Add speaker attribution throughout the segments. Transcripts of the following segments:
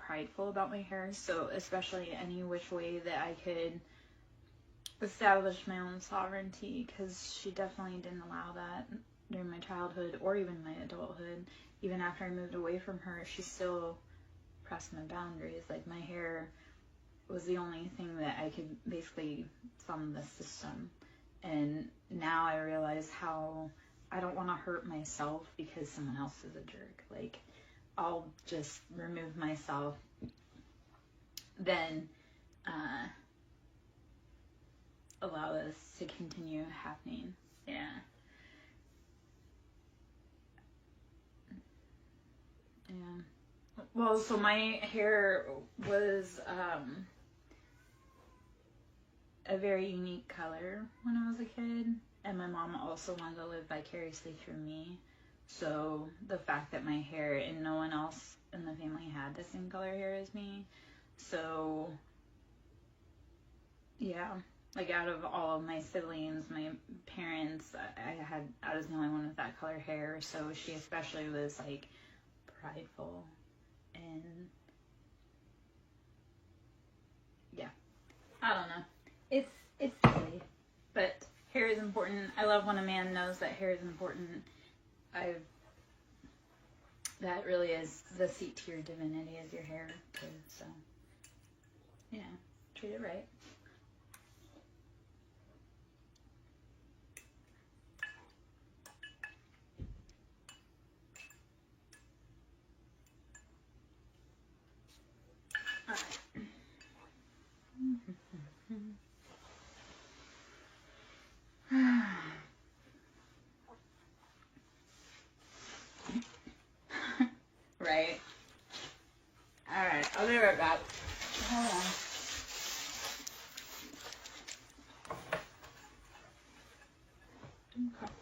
Speaker 1: prideful about my hair. So especially any which way that I could establish my own sovereignty, because she definitely didn't allow that during my childhood or even my adulthood. Even after I moved away from her, she still pressed my boundaries. Like, my hair was the only thing that I could basically thumb the system. And now I realize how I don't want to hurt myself because someone else is a jerk. Like, I'll just remove myself, then allow this to continue happening. Yeah. Yeah. Well, so my hair was a very unique color when I was a kid, and my mom also wanted to live vicariously through me. So the fact that my hair, and no one else in the family had the same color hair as me, so yeah, like, out of all of my siblings, my parents, I was the only one with that color hair, so she especially was, like, prideful, and yeah, I don't know. It's silly, but hair is important. I love when a man knows that hair is important. That really is the seat to your divinity, is your hair too. So yeah, treat it right. All right. Right. All right. I'll be right back. Hold on. Okay.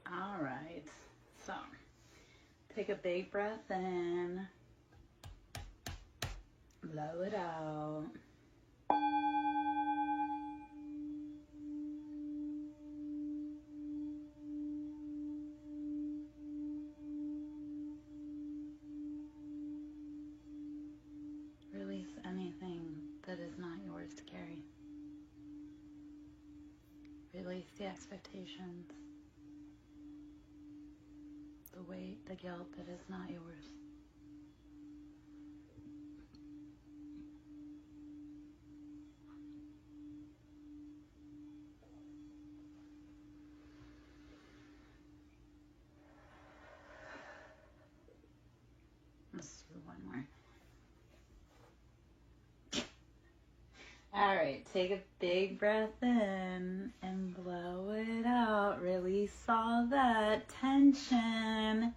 Speaker 1: All right. So take a big breath in, blow it out. Release anything that is not yours to carry. Release the expectations, the weight, the guilt that is not yours. Let's do one more. All right, take a big breath in and blow it out. Release all that tension.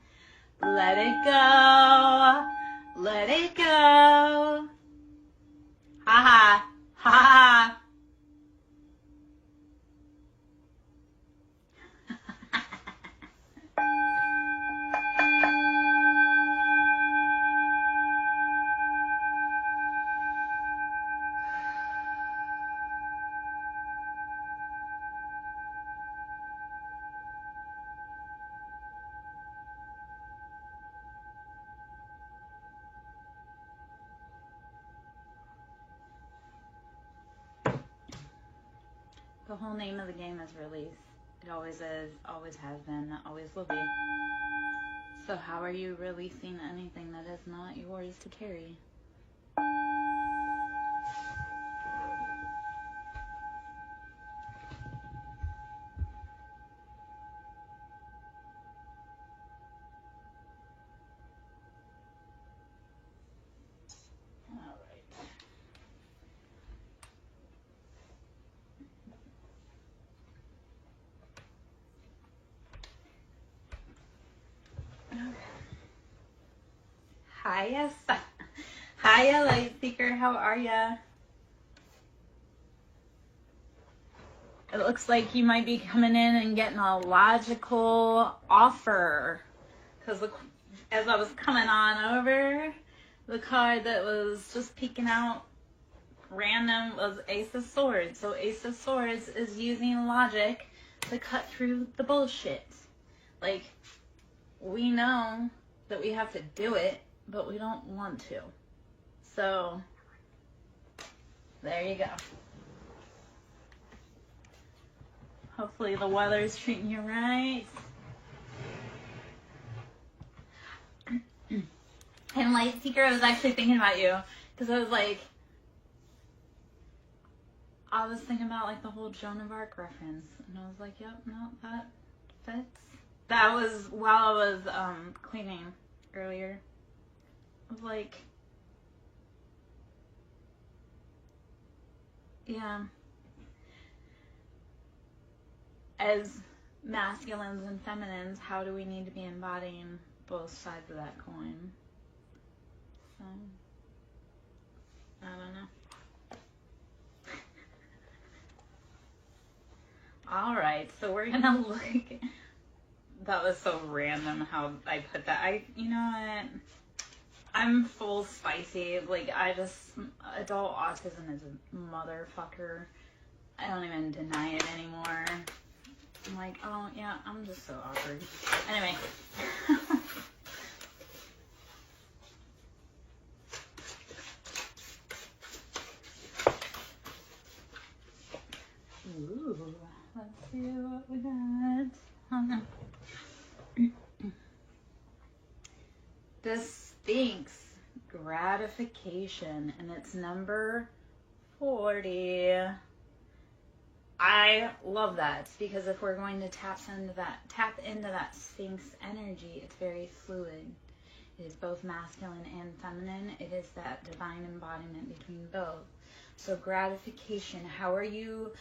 Speaker 1: Let it go. Let it go. Ha ha. Ha ha. The whole name of the game is release. It always is, always has been, always will be. So how are you releasing anything that is not yours to carry? Hiya, hiya, Light Seeker. How are ya? It looks like you might be coming in and getting a logical offer. Because as I was coming on over, the card that was just peeking out random was Ace of Swords. So Ace of Swords is using logic to cut through the bullshit. Like, we know that we have to do it, but we don't want to. So, there you go. Hopefully the weather's treating you right. And Light Seeker, I was actually thinking about you. Because I was like, I was thinking about like the whole Joan of Arc reference. And I was like, yep, no, that fits. That was while I was cleaning earlier. I was like, yeah. As masculines and feminines, how do we need to be embodying both sides of that coin? So, I don't know. Alright, so we're gonna look. That was so random how I put that. You know what? I'm full spicy. Like, adult autism is a motherfucker. I don't even deny it anymore. I'm like, oh, yeah, I'm just so awkward. Anyway. Ooh, let's see what we got. The Sphinx gratification, and it's number 40. I love that because if we're going to tap into that Sphinx energy, it's very fluid. It is both masculine and feminine. It is that divine embodiment between both. So gratification, how are you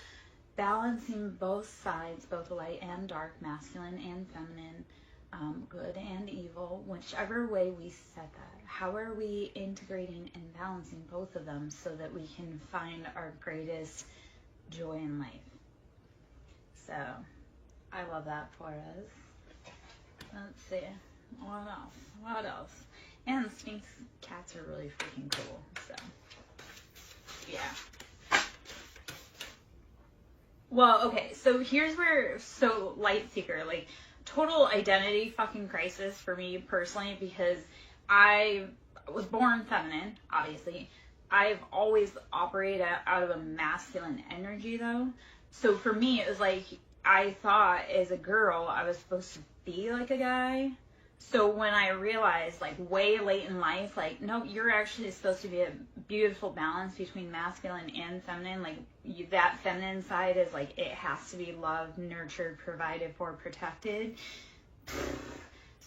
Speaker 1: balancing both sides, both light and dark, masculine and feminine, good and evil, whichever way we set that? How are we integrating and balancing both of them so that we can find our greatest joy in life? So, I love that for us. Let's see. What else? And Sphinx cats are really freaking cool. So, yeah. Well, okay, so here's where, Light Seeker, like, total identity fucking crisis for me personally, because I was born feminine, obviously. I've always operated out of a masculine energy, though. So for me, it was like, I thought as a girl, I was supposed to be like a guy. So when I realized, like, way late in life, like, no, you're actually supposed to be a beautiful balance between masculine and feminine. Like, that feminine side is, like, it has to be loved, nurtured, provided for, protected.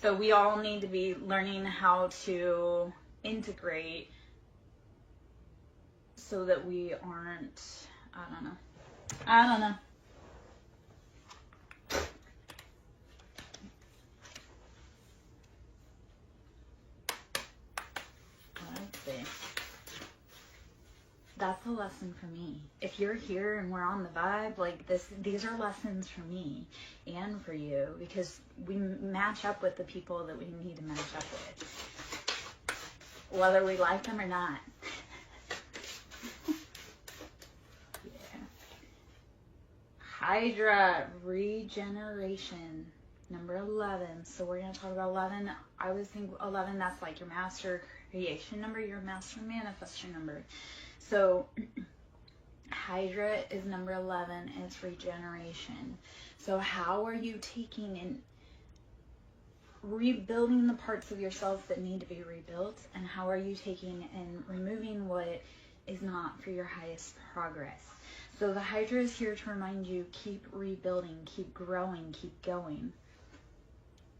Speaker 1: So we all need to be learning how to integrate so that we aren't, I don't know. Let's see. That's a lesson for me. If you're here and we're on the vibe, like these are lessons for me and for you, because we match up with the people that we need to match up with, whether we like them or not. Yeah. Hydra regeneration, number 11. So we're going to talk about 11. I always think 11, that's like your master creation number, your master manifestation number. So Hydra is number 11. It's regeneration. So how are you taking and rebuilding the parts of yourself that need to be rebuilt? And how are you taking and removing what is not for your highest progress? So the Hydra is here to remind you, keep rebuilding, keep growing, keep going.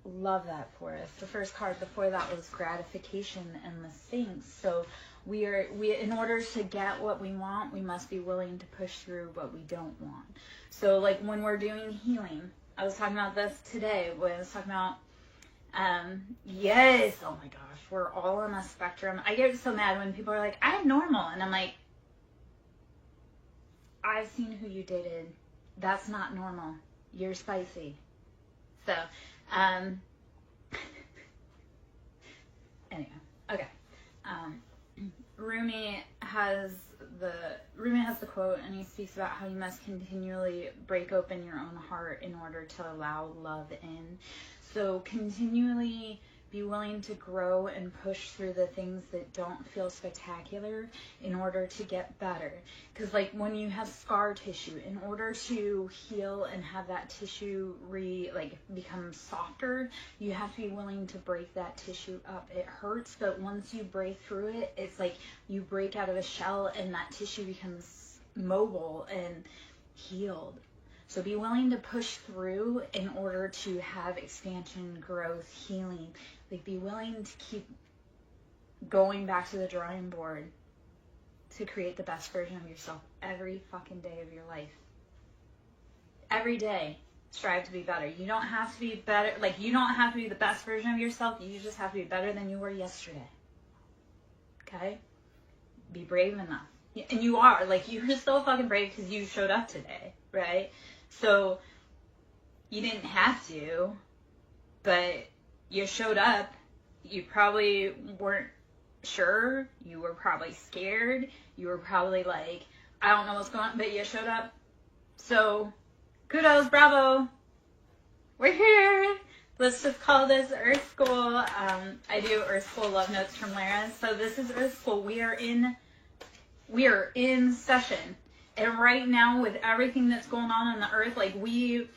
Speaker 1: Love that for us. The first card before that was gratification and the Sphinx. So we in order to get what we want, we must be willing to push through what we don't want. So like when we're doing healing, I was talking about this today when I was talking about yes, oh my gosh, we're all on a spectrum. I get so mad when people are like, I'm normal, and I'm like, I've seen who you dated. That's not normal. You're spicy. So anyway, okay. Rumi has the quote, and he speaks about how you must continually break open your own heart in order to allow love in. So continually be willing to grow and push through the things that don't feel spectacular in order to get better. Because like when you have scar tissue, in order to heal and have that tissue become softer, you have to be willing to break that tissue up. It hurts, but once you break through it, it's like you break out of a shell and that tissue becomes mobile and healed. So be willing to push through in order to have expansion, growth, healing. Like be willing to keep going back to the drawing board to create the best version of yourself every fucking day of your life. Every day, strive to be better. You don't have to be better, like you don't have to be the best version of yourself. You just have to be better than you were yesterday. Okay? Be brave enough. And you are, like you're so fucking brave because you showed up today, right? So you didn't have to, but you showed up. You probably weren't sure. You were probably scared. You were probably like, I don't know what's going on, but you showed up. So kudos, bravo. We're here. Let's just call this Earth School. I do Earth School Love Notes from Lara. So this is Earth School. We are in session. And right now, with everything that's going on the earth, like we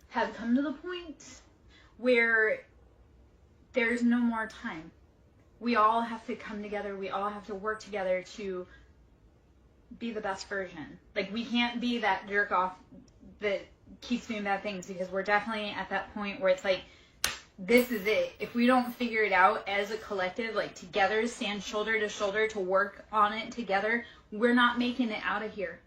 Speaker 1: have come to the point where there's no more time. We all have to come together. We all have to work together to be the best version. Like we can't be that jerk off that keeps doing bad things, because we're definitely at that point where it's like, this is it. If we don't figure it out as a collective, like together, stand shoulder to shoulder to work on it together, we're not making it out of here.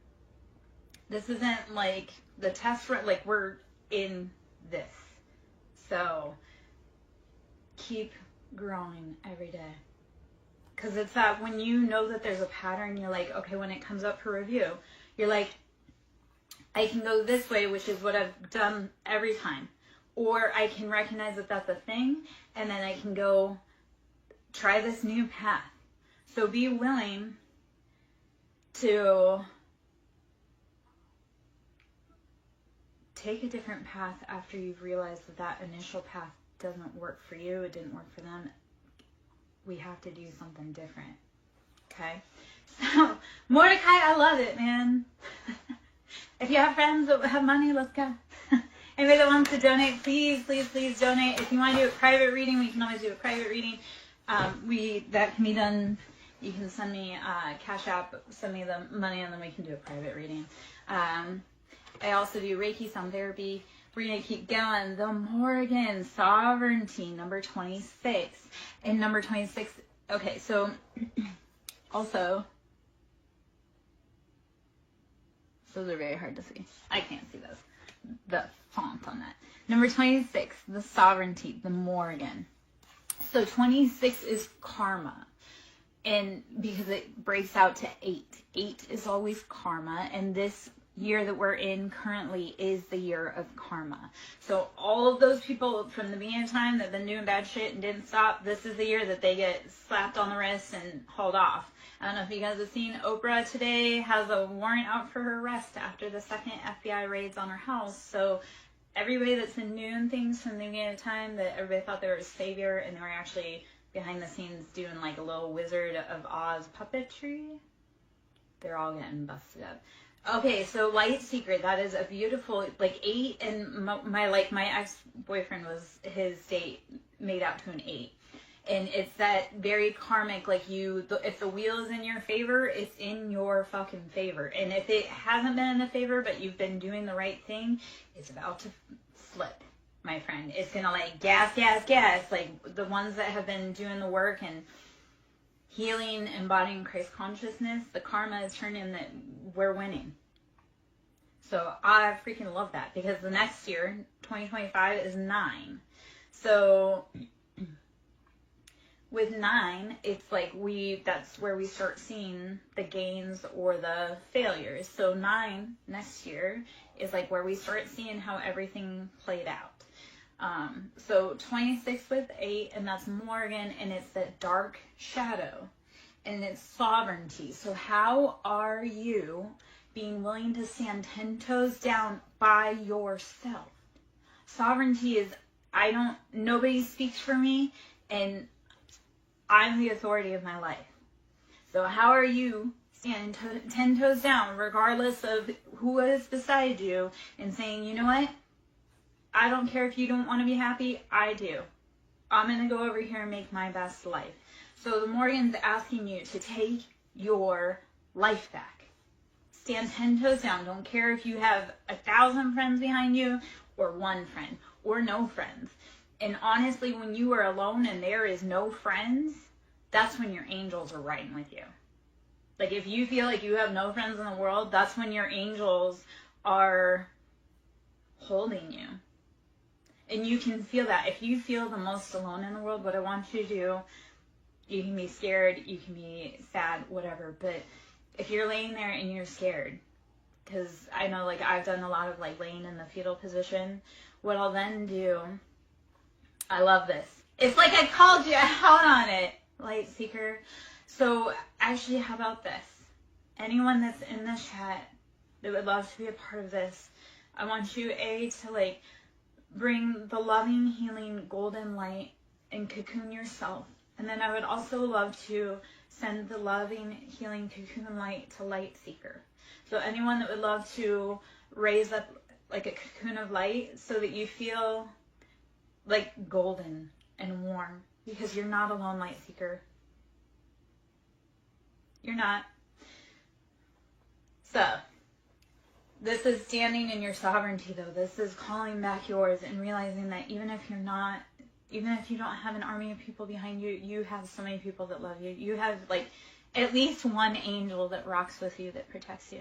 Speaker 1: This isn't like the test run, like we're in this. So keep growing every day. Because it's that when you know that there's a pattern, you're like, okay, when it comes up for review, you're like, I can go this way, which is what I've done every time. Or I can recognize that that's a thing, and then I can go try this new path. So be willing to take a different path after you've realized that that initial path doesn't work for you, it didn't work for them. We have to do something different. Okay? So, Mordecai, I love it, man. If you have friends that have money, let's go. Anybody that wants to donate, please, please, please donate. If you want to do a private reading, we can always do a private reading. That can be done. You can send me Cash App, send me the money, and then we can do a private reading. I also do Reiki, sound therapy. We're going to keep going. The Morgan, Sovereignty, number 26. And number 26, okay, so also, those are very hard to see. I can't see those. The font on that. Number 26, the Sovereignty, the Morgan. So 26 is karma. And because it breaks out to 8. 8 is always karma. And this year that we're in currently is the year of karma. So all of those people from the beginning of time that have been doing bad shit and didn't stop, this is the year that they get slapped on the wrist and hauled off. I don't know if you guys have seen, Oprah today has a warrant out for her arrest after the second FBI raids on her house. So everybody that's been doing things from the beginning of time that everybody thought they were a savior, and they were actually behind the scenes doing like a little Wizard of Oz puppetry, they're all getting busted up. Okay, so Light Secret, that is a beautiful, like 8, and my ex-boyfriend was, his date made out to an 8. And it's that very karmic, like if the wheel is in your favor, it's in your fucking favor. And if it hasn't been in the favor, but you've been doing the right thing, it's about to flip, my friend. It's gonna like gas, like the ones that have been doing the work and healing, embodying Christ consciousness, the karma is turning that we're winning. So I freaking love that, because the next year, 2025, is 9. So with 9, it's like that's where we start seeing the gains or the failures. So 9 next year is like where we start seeing how everything played out. So 26 with 8, and that's Morgan, and it's that dark shadow, and it's sovereignty. So how are you being willing to stand 10 toes down by yourself? Sovereignty is, nobody speaks for me, and I'm the authority of my life. So how are you standing 10 toes down, regardless of who is beside you, and saying, you know what? I don't care if you don't want to be happy. I do. I'm going to go over here and make my best life. So the Morgan's asking you to take your life back. Stand 10 toes down. Don't care if you have 1,000 friends behind you, or one friend, or no friends. And honestly, when you are alone and there is no friends, that's when your angels are riding with you. Like if you feel like you have no friends in the world, that's when your angels are holding you. And you can feel that. If you feel the most alone in the world, what I want you to do, you can be scared, you can be sad, whatever. But if you're laying there and you're scared, because I know like I've done a lot of like laying in the fetal position, what I'll then do, I love this. It's like I called you out on it, Light Seeker. So actually, how about this? Anyone that's in this chat that would love to be a part of this, I want you, to like bring the loving, healing, golden light and cocoon yourself. And then I would also love to send the loving, healing, cocoon light to Light Seeker. So anyone that would love to raise up like a cocoon of light so that you feel like golden and warm, because you're not alone, Light Seeker. You're not. So this is standing in your sovereignty, though. This is calling back yours and realizing that even if you don't have an army of people behind you, you have so many people that love you. You have like at least one angel that rocks with you, that protects you.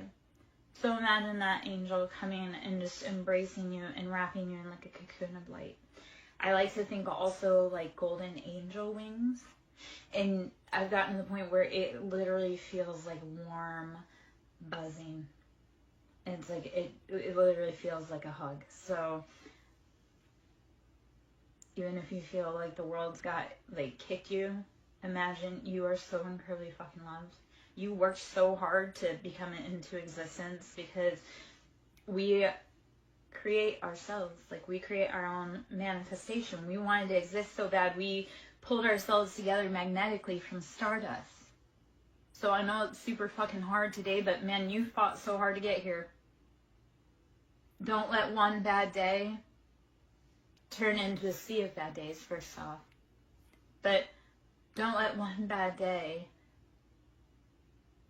Speaker 1: So imagine that angel coming and just embracing you and wrapping you in like a cocoon of light. I like to think also like golden angel wings. And I've gotten to the point where it literally feels like warm buzzing. And it's like, it literally feels like a hug. So even if you feel like the world's got, like, kicked you, imagine you are so incredibly fucking loved. You worked so hard to become it into existence, because we create ourselves. Like, we create our own manifestation. We wanted to exist so bad, we pulled ourselves together magnetically from stardust. So I know it's super fucking hard today, but man, you fought so hard to get here. Don't let one bad day turn into a sea of bad days, first off. But don't let one bad day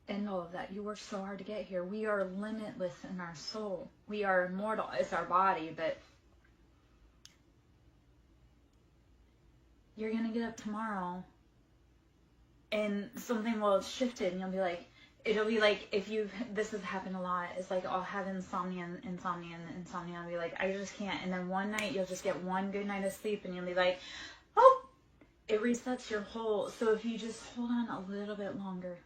Speaker 1: end all of that. You worked so hard to get here. We are limitless in our soul. We are immortal. It's our body, but you're going to get up tomorrow and something will have shifted, and you'll be like, it'll be like, this has happened a lot, it's like I'll have insomnia. I'll be like, I just can't. And then one night you'll just get one good night of sleep and you'll be like, oh, it resets your whole. So if you just hold on a little bit longer,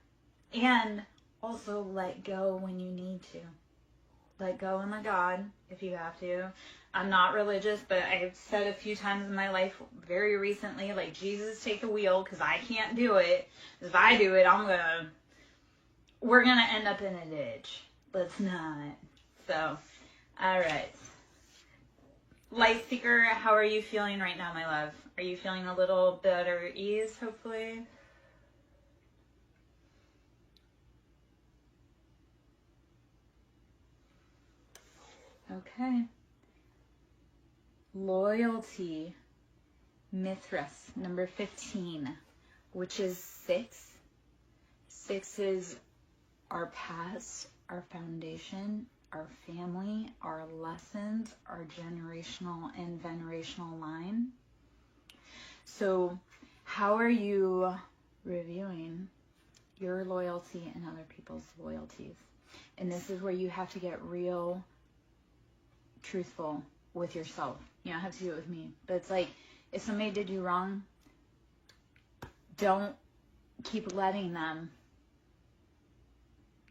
Speaker 1: and also let go when you need to. Let go and let God if you have to. I'm not religious, but I've said a few times in my life very recently, like, Jesus, take the wheel, because I can't do it. If I do it, we're going to end up in a ditch. Let's not. So, all right. Light Seeker, how are you feeling right now, my love? Are you feeling a little better ease, hopefully? Okay. Loyalty. Mithras, number 15, which is 6. 6 is our past, our foundation, our family, our lessons, our generational and venerational line. So how are you reviewing your loyalty and other people's loyalties? And this is where you have to get real, truthful with yourself. You don't have to do it with me. But it's like, if somebody did you wrong, don't keep letting them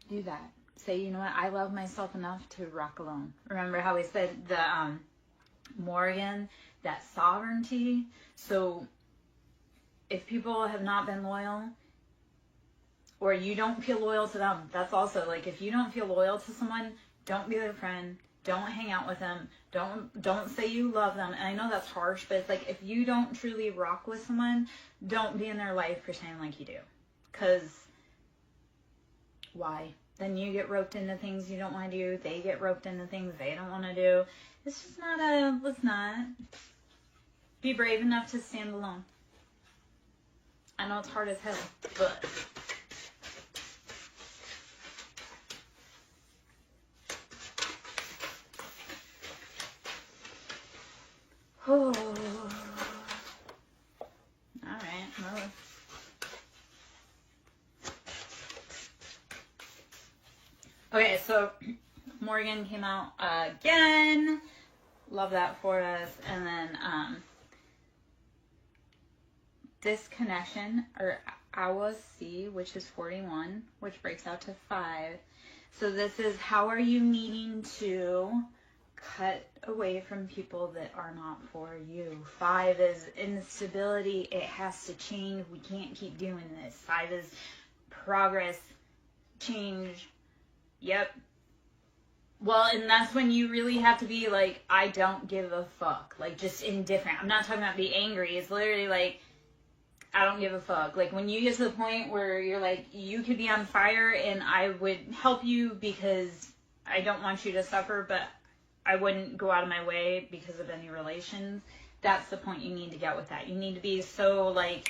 Speaker 1: do that. Say, you know what, I love myself enough to rock alone. Remember how we said the Morgan, that sovereignty? So if people have not been loyal, or you don't feel loyal to them, that's also, like, if you don't feel loyal to someone, don't be their friend. Don't hang out with them. Don't say you love them. And I know that's harsh, but it's like, if you don't truly rock with someone, don't be in their life pretending like you do. Because why? Then you get roped into things you don't want to do. They get roped into things they don't want to do. It's just not let's not. Be brave enough to stand alone. I know it's hard as hell, but... Oh. Alright, well. Okay, so Morgan came out again. Love that for us. And then disconnection, or Awa C, which is 41, which breaks out to 5. So this is, how are you needing to cut away from people that are not for you? 5 is instability. It has to change. We can't keep doing this. 5 is progress, change. Yep. Well, and that's when you really have to be like, I don't give a fuck. Like, just indifferent. I'm not talking about be angry. It's literally like, I don't give a fuck. Like, when you get to the point where you're like, you could be on fire and I would help you because I don't want you to suffer, but I wouldn't go out of my way because of any relations. That's the point you need to get with that. You need to be so, like,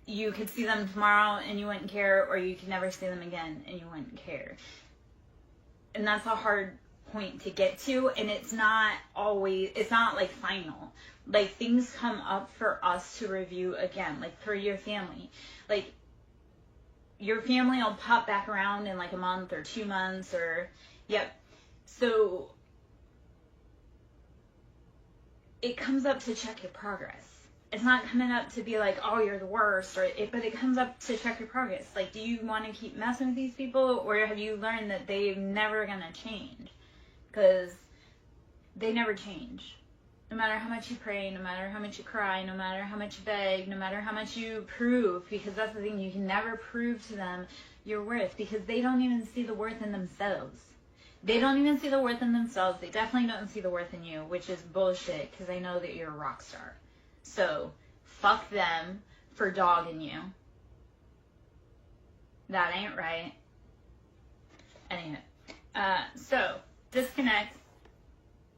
Speaker 1: you could see them tomorrow and you wouldn't care, or you could never see them again and you wouldn't care. And that's a hard point to get to, and it's not always, it's not like final. Like, things come up for us to review again, like for your family. Like, your family will pop back around in like a month or 2 months, or, yep. So it comes up to check your progress. It's not coming up to be like, oh, you're the worst, but it comes up to check your progress. Like, do you want to keep messing with these people, or have you learned that they're never going to change? Because they never change. No matter how much you pray, no matter how much you cry, no matter how much you beg, no matter how much you prove, because that's the thing, you can never prove to them your worth, because they don't even see the worth in themselves. They don't even see the worth in themselves. They definitely don't see the worth in you, which is bullshit, because they know that you're a rock star. So, fuck them for dogging you. That ain't right. Anyway. So, disconnect.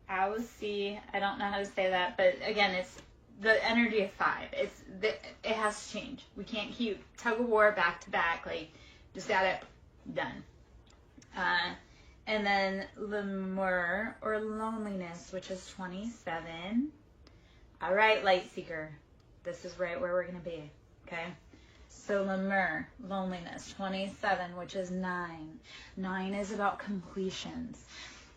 Speaker 1: I will see. I don't know how to say that, but again, it's the energy of 5. It has to change. We can't keep tug of war back to back. Like, just got it done. And then Lemur, or loneliness, which is 27. All right, light seeker. This is right where we're going to be. Okay. So Lemur, loneliness, 27, which is 9. 9 is about completions.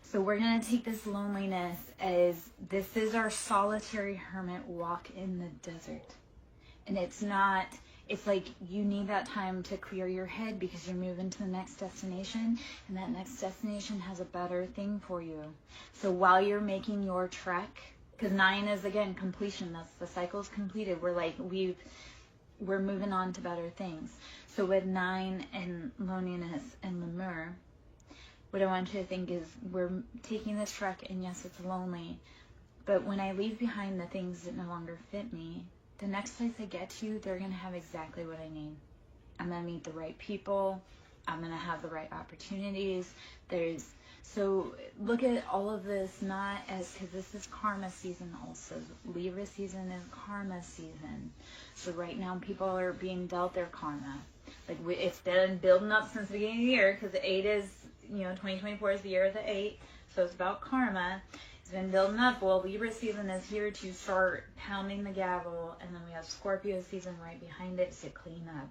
Speaker 1: So we're going to take this loneliness as, this is our solitary hermit walk in the desert. And it's not, it's like you need that time to clear your head because you're moving to the next destination, and that next destination has a better thing for you. So while you're making your trek, because 9 is, again, completion. That's the cycle's completed. We're like, we're moving on to better things. So with 9 and loneliness and Lemur, what I want you to think is, we're taking this trek, and yes, it's lonely, but when I leave behind the things that no longer fit me, the next place I get to, they're going to have exactly what I need. I'm going to meet the right people. I'm going to have the right opportunities. So look at all of this not as, because this is karma season also. Libra season is karma season. So right now people are being dealt their karma. Like it's been building up since the beginning of the year, because the 8 is, 2024 is the year of the 8. So it's about karma. It's been building up. Well, Libra season is here to start pounding the gavel. And then we have Scorpio season right behind it to clean up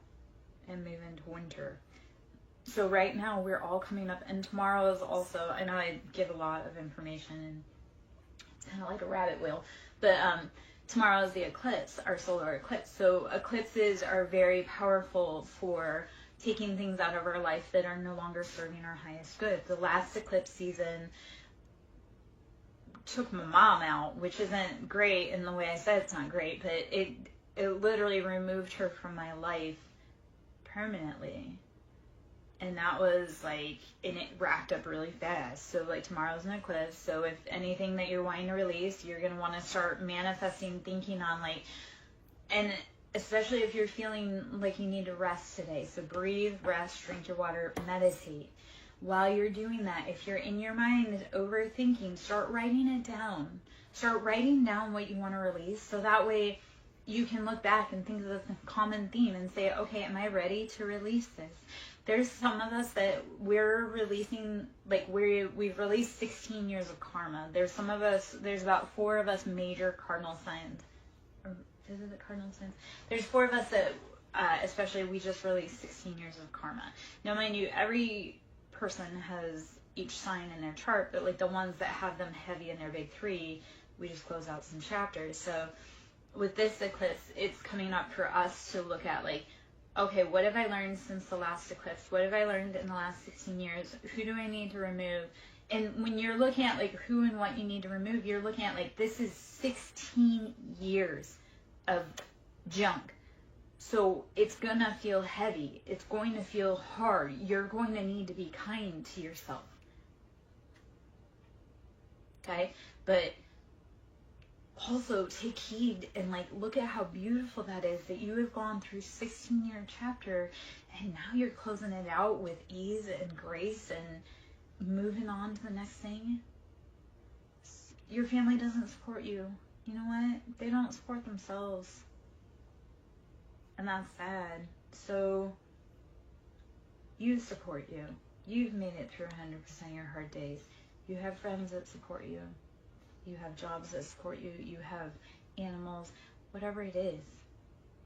Speaker 1: and move into winter. So right now we're all coming up, and tomorrow is also, I know I give a lot of information and it's kind of like a rabbit wheel, but tomorrow is the eclipse, our solar eclipse. So eclipses are very powerful for taking things out of our life that are no longer serving our highest good. The last eclipse season took my mom out, which isn't great in the way I said it's not great, but it literally removed her from my life permanently. And that was like, and it racked up really fast. So like tomorrow's an eclipse. So if anything that you're wanting to release, you're going to want to start manifesting, thinking on like, and especially if you're feeling like you need to rest today. So breathe, rest, drink your water, meditate. While you're doing that, if you're in your mind overthinking, start writing it down. Start writing down what you want to release. So that way you can look back and think of the common theme and say, okay, am I ready to release this? There's some of us that we're releasing, like we've released 16 years of karma. There's some of us, there's about 4 of us major cardinal signs. Or is it the cardinal signs? There's 4 of us that, especially we just released 16 years of karma. Now mind you, every person has each sign in their chart, but like the ones that have them heavy in their big 3, we just close out some chapters. So with this eclipse, it's coming up for us to look at like, okay, what have I learned since the last eclipse? What have I learned in the last 16 years? Who do I need to remove? And when you're looking at like who and what you need to remove, you're looking at like this is 16 years of junk. So it's going to feel heavy. It's going to feel hard. You're going to need to be kind to yourself. Okay? But also take heed and like look at how beautiful that is, that you have gone through 16-year chapter and now you're closing it out with ease and grace and moving on to the next thing. Your family doesn't support you. You know what? They don't support themselves. And that's sad. So you support you. You've made it through 100% of your hard days. You have friends that support you. You have jobs that support you. You have animals, whatever it is.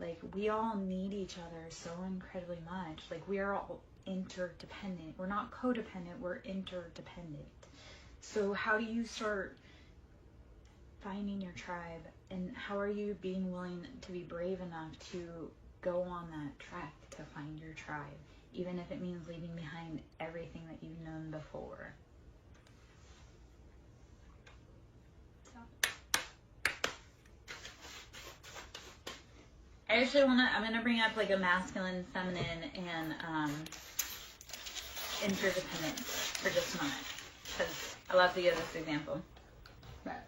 Speaker 1: Like, we all need each other so incredibly much. Like, we are all interdependent. We're not codependent. We're interdependent. So how do you start finding your tribe? And how are you being willing to be brave enough to go on that track to find your tribe? Even if it means leaving behind everything that you've known before. I actually I'm going to bring up like a masculine, feminine, and interdependence for just a moment. Because I love to give this example. But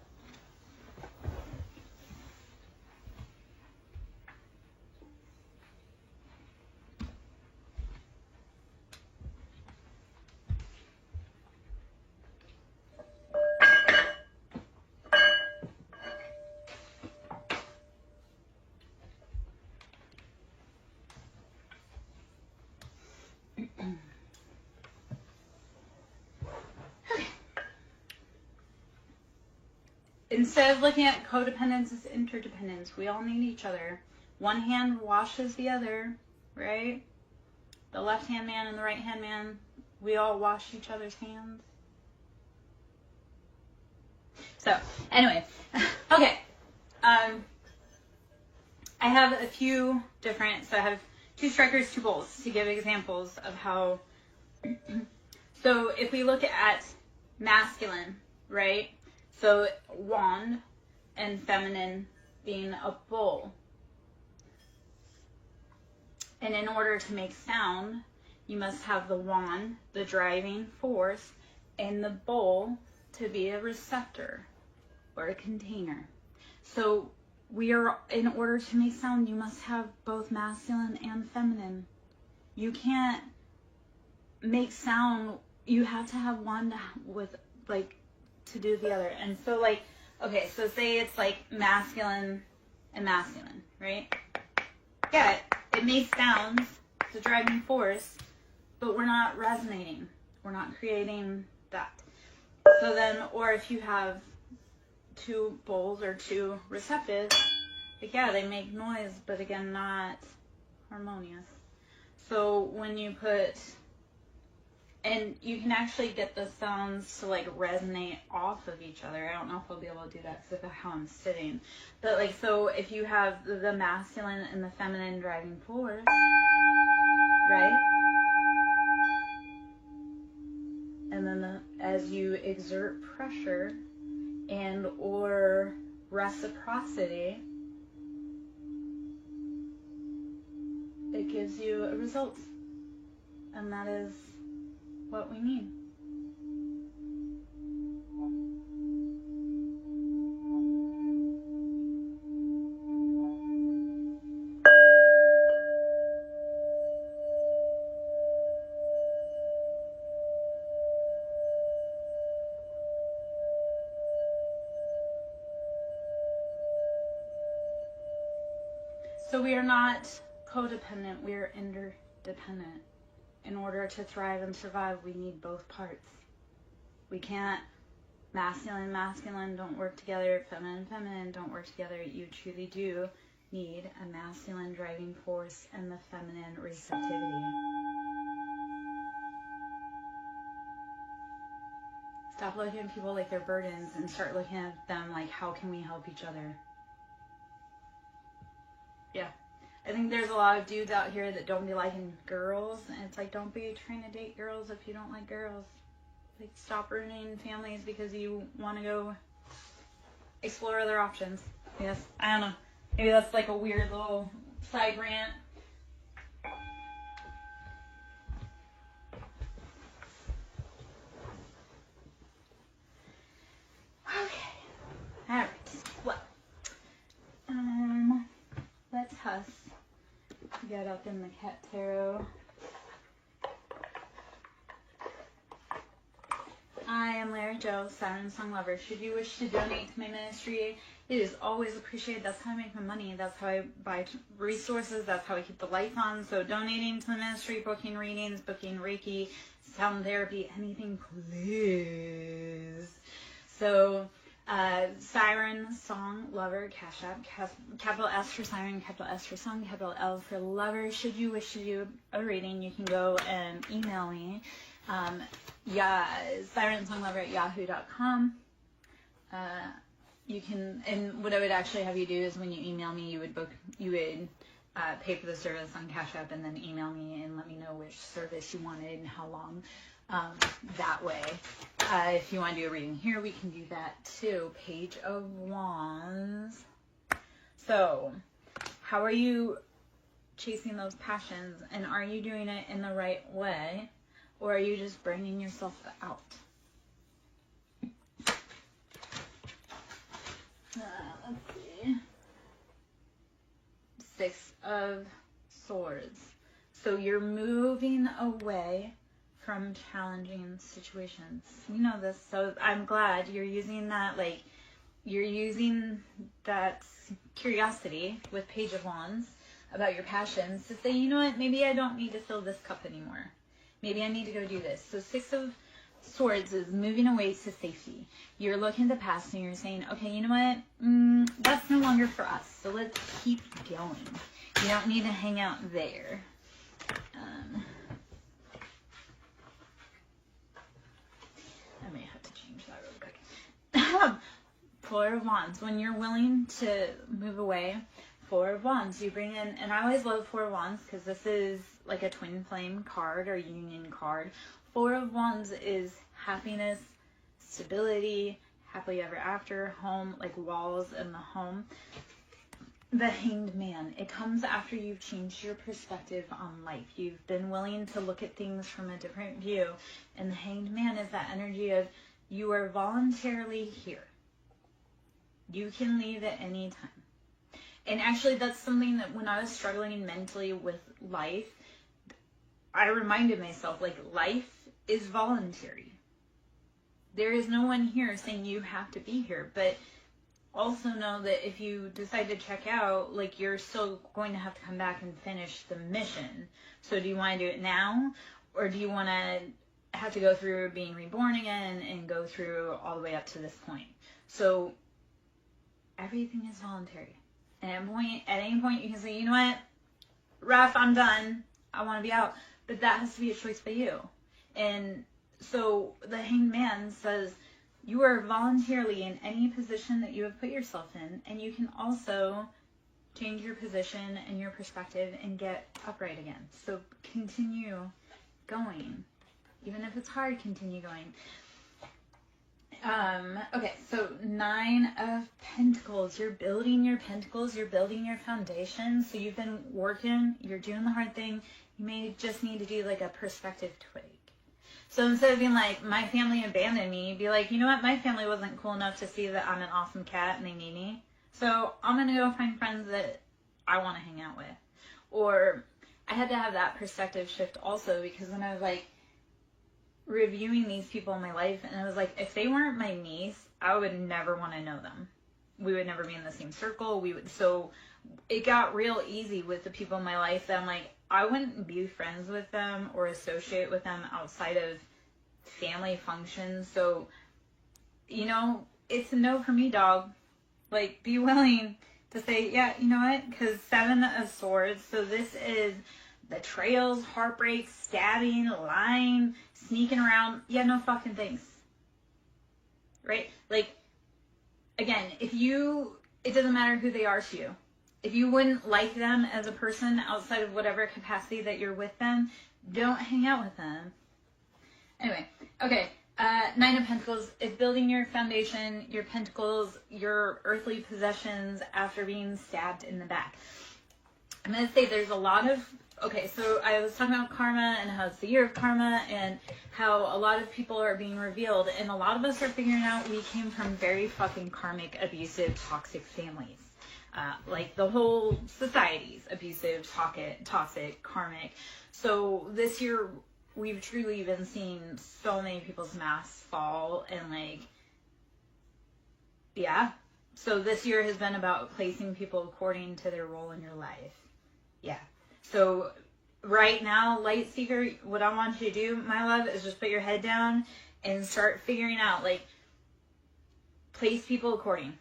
Speaker 1: instead of looking at codependence as interdependence, we all need each other. One hand washes the other, right? The left-hand man and the right-hand man, we all wash each other's hands. So, anyway, okay. I have a few different, so I have 2 strikers, 2 bowls to give examples of how. So if we look at masculine, right? So wand and feminine being a bowl. And in order to make sound, you must have the wand, the driving force, and the bowl to be a receptor or a container. So in order to make sound, you must have both masculine and feminine. You can't make sound, you have to have one with, like, to do the other. And so, like, okay, so say it's like masculine and masculine, right? Yeah, it makes sounds, it's a driving force, but we're not resonating. We're not creating that. So then, or if you have two poles or two receptives, like, yeah, they make noise, but again, not harmonious. So when you put, and you can actually get the sounds to like resonate off of each other. I don't know if I'll be able to do that because of how I'm sitting. But like, so if you have the masculine and the feminine driving force, right? And then as you exert pressure and or reciprocity, it gives you a result. And that is what we need. So we are not codependent, we are interdependent. In order to thrive and survive, we need both parts. We can't, masculine, masculine don't work together, feminine, feminine don't work together. You truly do need a masculine driving force and the feminine receptivity. Stop looking at people like they're burdens and start looking at them like, how can we help each other? Yeah. I think there's a lot of dudes out here that don't be liking girls, and it's like, don't be trying to date girls if you don't like girls. Like, stop ruining families because you want to go explore other options. Yes, I don't know. Maybe that's like a weird little side rant. Okay. Alright. Well, let's us get up in the cat tarot. I am Larry Joe, SirenSong lover. Should you wish to donate to my ministry, it is always appreciated. That's how I make my money. That's how I buy resources. That's how I keep the lights on. So donating to the ministry, booking readings, booking Reiki, sound therapy, anything, please. So SirenSong lover, Cash App, capital S for Siren, capital S for Song, capital L for lover. Should you wish to do a reading, you can go and email me. SirenSonglover@yahoo.com. You can, and what I would actually have you do is when you email me, you would pay for the service on Cash App and then email me and let me know which service you wanted and how long. That way, if you want to do a reading here, we can do that too. Page of Wands. So, how are you chasing those passions, and are you doing it in the right way, or are you just burning yourself out? Let's see. 6 of Swords. So you're moving away from challenging situations. You know this, so I'm glad you're using that, like, you're using that curiosity with Page of Wands about your passions to say, you know what, maybe I don't need to fill this cup anymore. Maybe I need to go do this. So 6 of Swords is moving away to safety. You're looking at the past and you're saying, okay, you know what, that's no longer for us, so let's keep going. You don't need to hang out there. I may have to change that real quick. 4 of Wands. When you're willing to move away, 4 of Wands, you bring in, and I always love 4 of Wands because this is like a twin flame card or union card. 4 of Wands is happiness, stability, happily ever after, home, like walls in the home. The Hanged Man. It comes after you've changed your perspective on life. You've been willing to look at things from a different view. And the Hanged Man is that energy of you are voluntarily here. You can leave at any time. And actually that's something that when I was struggling mentally with life, I reminded myself, like, life is voluntary. There is no one here saying you have to be here, but also know that if you decide to check out, like, you're still going to have to come back and finish the mission. So do you want to do it now, or do you want to have to go through being reborn again and go through all the way up to this point? So everything is voluntary. And at any point you can say, you know what, Raph, I'm done. I want to be out. But that has to be a choice by you. And so the Hanged Man says, you are voluntarily in any position that you have put yourself in, and you can also change your position and your perspective and get upright again. So continue going. Even if it's hard, continue going. Okay, so 9 of Pentacles. You're building your pentacles. You're building your foundation. So you've been working. You're doing the hard thing. You may just need to do like a perspective tweak. So instead of being like, my family abandoned me, be like, you know what? My family wasn't cool enough to see that I'm an awesome cat and they need me. So I'm going to go find friends that I want to hang out with. Or I had to have that perspective shift also, because when I was like reviewing these people in my life, and I was like, if they weren't my niece, I would never want to know them. We would never be in the same circle. So it got real easy with the people in my life that I'm like, I wouldn't be friends with them or associate with them outside of family functions. So, you know, it's a no for me, dog. Like, be willing to say, yeah, you know what? Because 7 of Swords. So this is betrayals, heartbreaks, stabbing, lying, sneaking around. Yeah, no fucking thanks. Right? Like, again, it doesn't matter who they are to you. If you wouldn't like them as a person outside of whatever capacity that you're with them, don't hang out with them. Anyway, okay. 9 of Pentacles is building your foundation, your pentacles, your earthly possessions after being stabbed in the back. I'm going to say there's a lot of... Okay, so I was talking about karma and how it's the year of karma and how a lot of people are being revealed. And a lot of us are figuring out we came from very fucking karmic, abusive, toxic families. Like the whole society's abusive, toxic, karmic. So this year, we've truly been seeing so many people's masks fall, and like, yeah. So this year has been about placing people according to their role in your life. Yeah. So right now, Light Seeker, what I want you to do, my love, is just put your head down and start figuring out, like, place people according.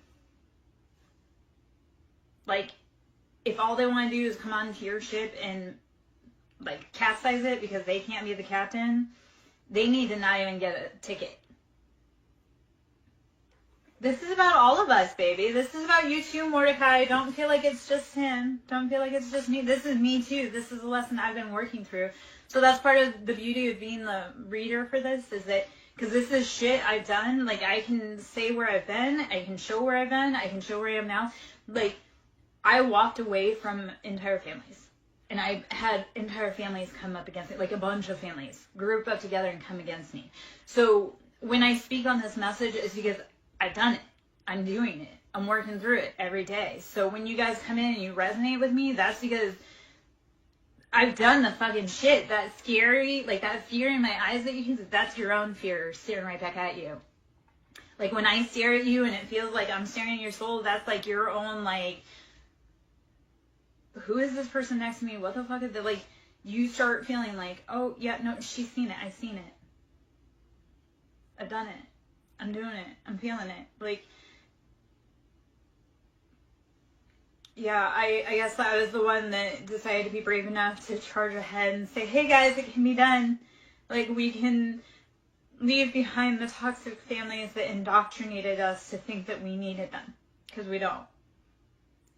Speaker 1: Like, if all they want to do is come onto your ship and, like, capsize it because they can't be the captain, they need to not even get a ticket. This is about all of us, baby. This is about you too, Mordecai. Don't feel like it's just him. Don't feel like it's just me. This is me too. This is a lesson I've been working through. So that's part of the beauty of being the reader for this, is that, because this is shit I've done. Like, I can say where I've been. I can show where I've been. I can show where I am now. Like, I walked away from entire families. And I had entire families come up against me. Like, a bunch of families group up together and come against me. So when I speak on this message, it's because I've done it. I'm doing it. I'm working through it every day. So when you guys come in and you resonate with me, that's because I've done the fucking shit. That scary, like that fear in my eyes that you can see, that's your own fear staring right back at you. Like when I stare at you and it feels like I'm staring at your soul, that's like your own, like, who is this person next to me? What the fuck is it? Like, you start feeling like, oh, yeah, no, she's seen it. I've seen it. I've done it. I'm doing it. I'm feeling it. Like, yeah, I guess I was the one that decided to be brave enough to charge ahead and say, hey guys, it can be done. Like, we can leave behind the toxic families that indoctrinated us to think that we needed them, because we don't.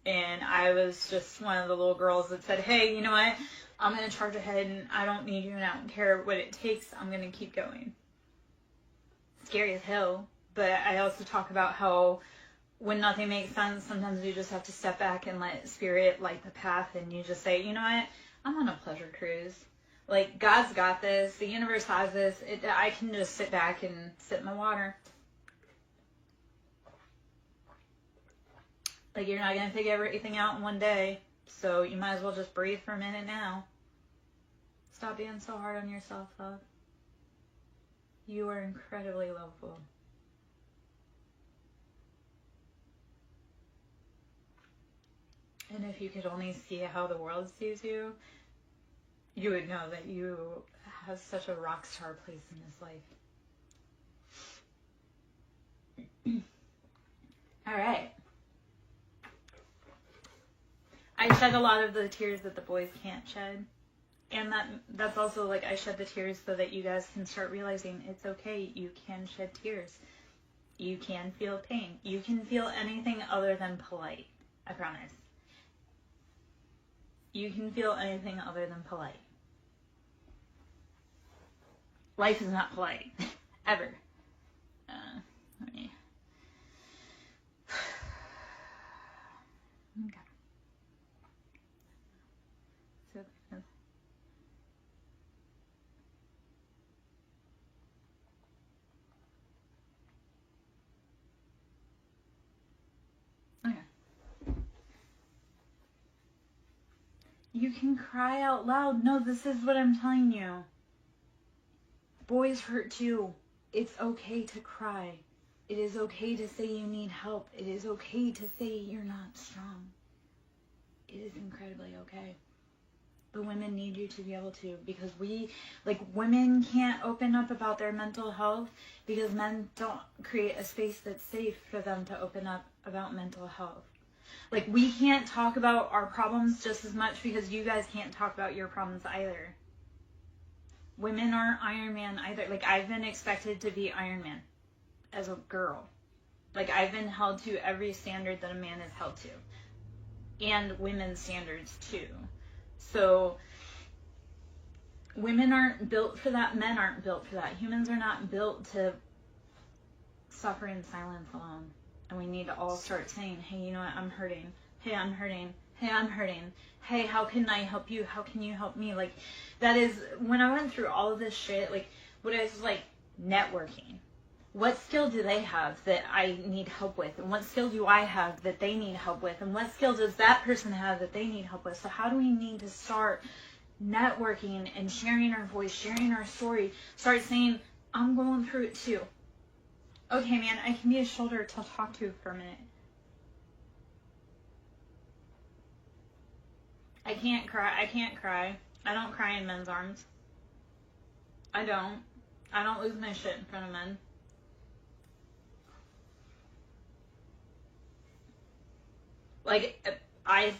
Speaker 1: And I was just one of the little girls that said, hey, you know what? I'm going to charge ahead and I don't need you and I don't care what it takes. I'm going to keep going. Scary as hell. But I also talk about how when nothing makes sense, sometimes you just have to step back and let spirit light the path, and you just say, you know what? I'm on a pleasure cruise. Like, God's got this. The universe has this. I can just sit back and sip my water. Like, you're not going to figure everything out in one day. So you might as well just breathe for a minute now. Stop being so hard on yourself, love. You are incredibly lovable. And if you could only see how the world sees you, you would know that you have such a rock star place in this life. All right. I shed a lot of the tears that the boys can't shed. And that's also like I shed the tears so that you guys can start realizing it's okay. You can shed tears. You can feel pain. You can feel anything other than polite. I promise. You can feel anything other than polite. Life is not polite. Ever. Let me... Okay. So, okay. You can cry out loud. No, this is what I'm telling you. Boys hurt too. It's okay to cry. It is okay to say you need help. It is okay to say you're not strong. It is incredibly okay. The women need you to be able to, because women can't open up about their mental health because men don't create a space that's safe for them to open up about mental health. Like, we can't talk about our problems just as much because you guys can't talk about your problems either. Women aren't Iron Man either. Like, I've been expected to be Iron Man as a girl. Like, I've been held to every standard that a man is held to. And women's standards, too. So, women aren't built for that. Men aren't built for that. Humans are not built to suffer in silence alone. And we need to all start saying, hey, you know what, I'm hurting. Hey, I'm hurting. Hey, I'm hurting. Hey, how can I help you? How can you help me? Like, that is, when I went through all of this shit, like, what is, like, networking. What skill do they have that I need help with? And what skill do I have that they need help with? And what skill does that person have that they need help with? So how do we need to start networking and sharing our voice, sharing our story, start saying, I'm going through it too. Okay, man, I can be a shoulder to talk to for a minute. I can't cry. I don't cry in men's arms. I don't lose my shit in front of men. Like, I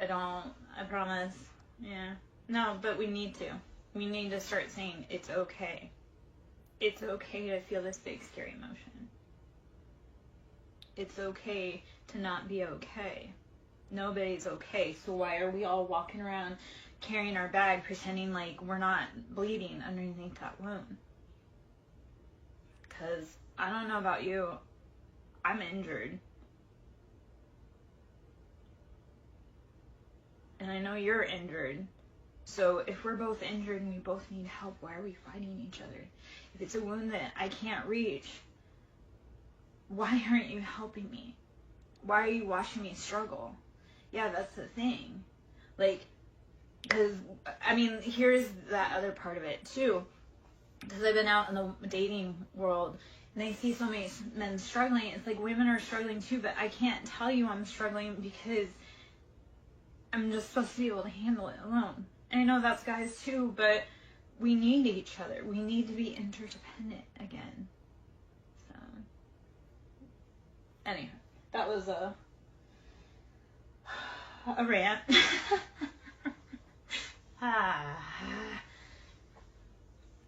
Speaker 1: don't, I promise. Yeah. No, but we need to. We need to start saying it's okay. It's okay to feel this big, scary emotion. It's okay to not be okay. Nobody's okay. So why are we all walking around carrying our bag, pretending like we're not bleeding underneath that wound? Because I don't know about you, I'm injured. And I know you're injured. So if we're both injured and we both need help, why are we fighting each other? If it's a wound that I can't reach, why aren't you helping me? Why are you watching me struggle? Yeah, that's the thing. Like, because, I mean, here's that other part of it, too. Because I've been out in the dating world, and I see so many men struggling. It's like women are struggling, too, but I can't tell you I'm struggling because I'm just supposed to be able to handle it alone. And I know that's guys, too, but we need each other. We need to be interdependent again. So, anyway, that was a rant.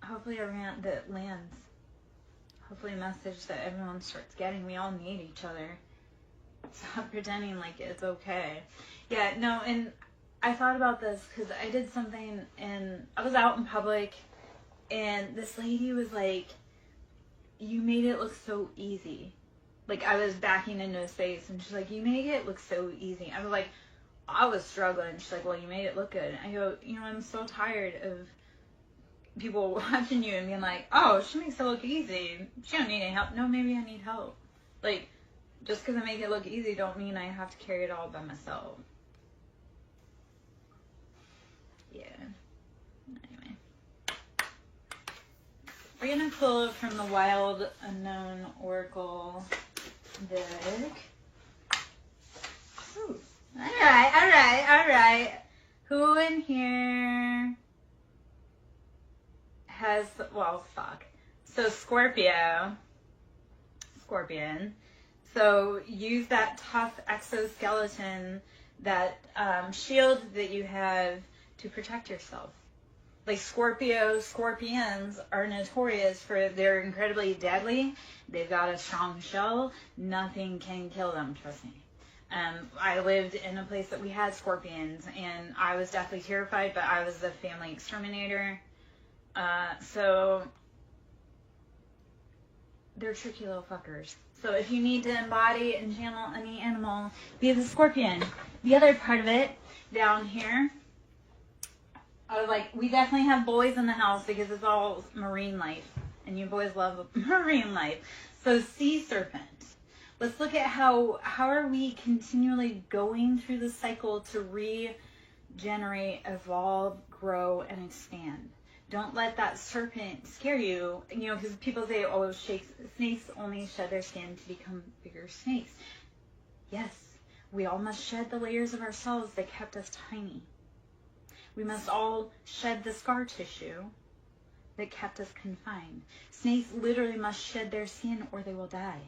Speaker 1: Hopefully a rant that lands. Hopefully a message that everyone starts getting. We all need each other. Stop pretending like it's okay. Yeah, no, and I thought about this because I did something and I was out in public and this lady was like, you made it look so easy. Like, I was backing into a space and she's like, you made it look so easy. I was like, I was struggling. She's like, well, you made it look good. I go, you know, I'm so tired of people watching you and being like, oh, she makes it look easy. She don't need any help. No, maybe I need help. Like, just because I make it look easy don't mean I have to carry it all by myself. Yeah. We're going to pull from the Wild Unknown Oracle deck. Ooh. All right. Who in here has, well, fuck. So Scorpion. So use that tough exoskeleton, that shield that you have to protect yourself. Like scorpions are notorious for, they're incredibly deadly. They've got a strong shell. Nothing can kill them, trust me. I lived in a place that we had scorpions, and I was deathly terrified, but I was a family exterminator. So they're tricky little fuckers. So if you need to embody and channel any animal, be the scorpion. The other part of it, down here, I was like, we definitely have boys in the house because it's all marine life. And you boys love marine life. So sea serpent. Let's look at how are we continually going through the cycle to regenerate, evolve, grow, and expand. Don't let that serpent scare you. You know, because people say, oh, snakes only shed their skin to become bigger snakes. Yes, we all must shed the layers of ourselves that kept us tiny. We must all shed the scar tissue that kept us confined. Snakes literally must shed their skin or they will die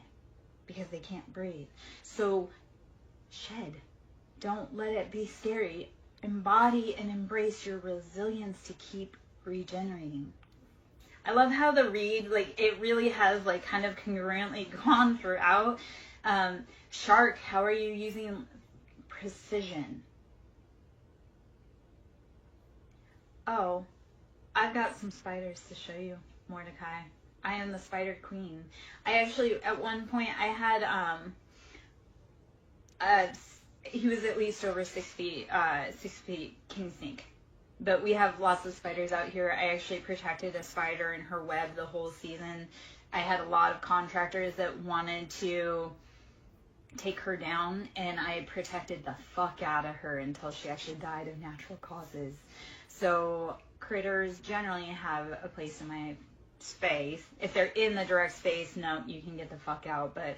Speaker 1: because they can't breathe. So shed. Don't let it be scary. Embody and embrace your resilience to keep regenerating. I love how the read, like, it really has, like, kind of congruently gone throughout. Shark, how are you using precision? Oh, I've got some spiders to show you, Mordecai. I am the spider queen. I actually, at one point, I had, he was at least over 6 feet king snake. But we have lots of spiders out here. I actually protected a spider in her web the whole season. I had a lot of contractors that wanted to take her down, and I protected the fuck out of her until she actually died of natural causes. So critters generally have a place in my space. If they're in the direct space, no, you can get the fuck out. But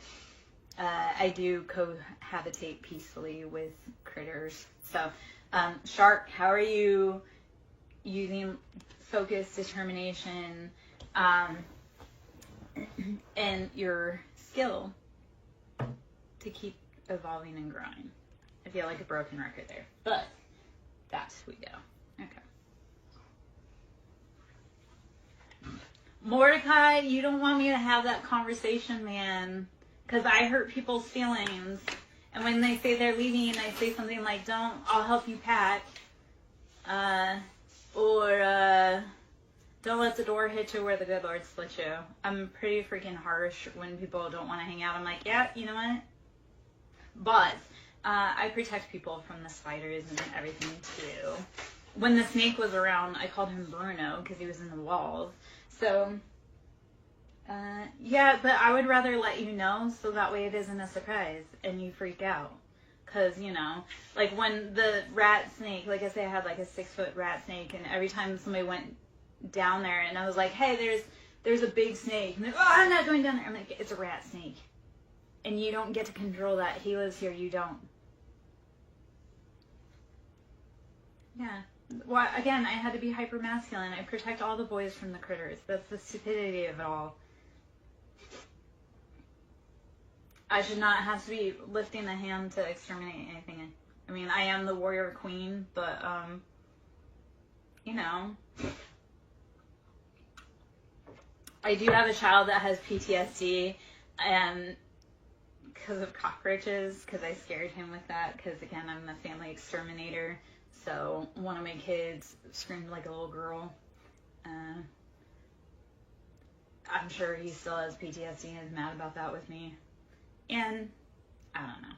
Speaker 1: I do cohabitate peacefully with critters. So Shark, how are you using focus, determination, and your skill to keep evolving and growing? I feel like a broken record there, but that's we go. Okay. Mordecai, you don't want me to have that conversation, man, because I hurt people's feelings. And when they say they're leaving, I say something like, I'll help you pack. Or don't let the door hit you where the good Lord split you. I'm pretty freaking harsh when people don't want to hang out. I'm like, yeah, you know what? But I protect people from the spiders and everything too. When the snake was around, I called him Bruno because he was in the walls. So, yeah, but I would rather let you know so that way it isn't a surprise and you freak out. Because, you know, like when the rat snake, like I say, I had like a 6-foot rat snake, and every time somebody went down there and I was like, hey, there's a big snake. And they're, oh, I'm not going down there. I'm like, it's a rat snake. And you don't get to control that. He lives here, you don't. Yeah. Well, again, I had to be hyper masculine. I protect all the boys from the critters. That's the stupidity of it all. I should not have to be lifting a hand to exterminate anything. I mean, I am the warrior queen, but, you know, I do have a child that has PTSD, and because of cockroaches, because I scared him with that, because, again, I'm the family exterminator. So one of my kids screamed like a little girl. I'm sure he still has PTSD and is mad about that with me. And I don't know.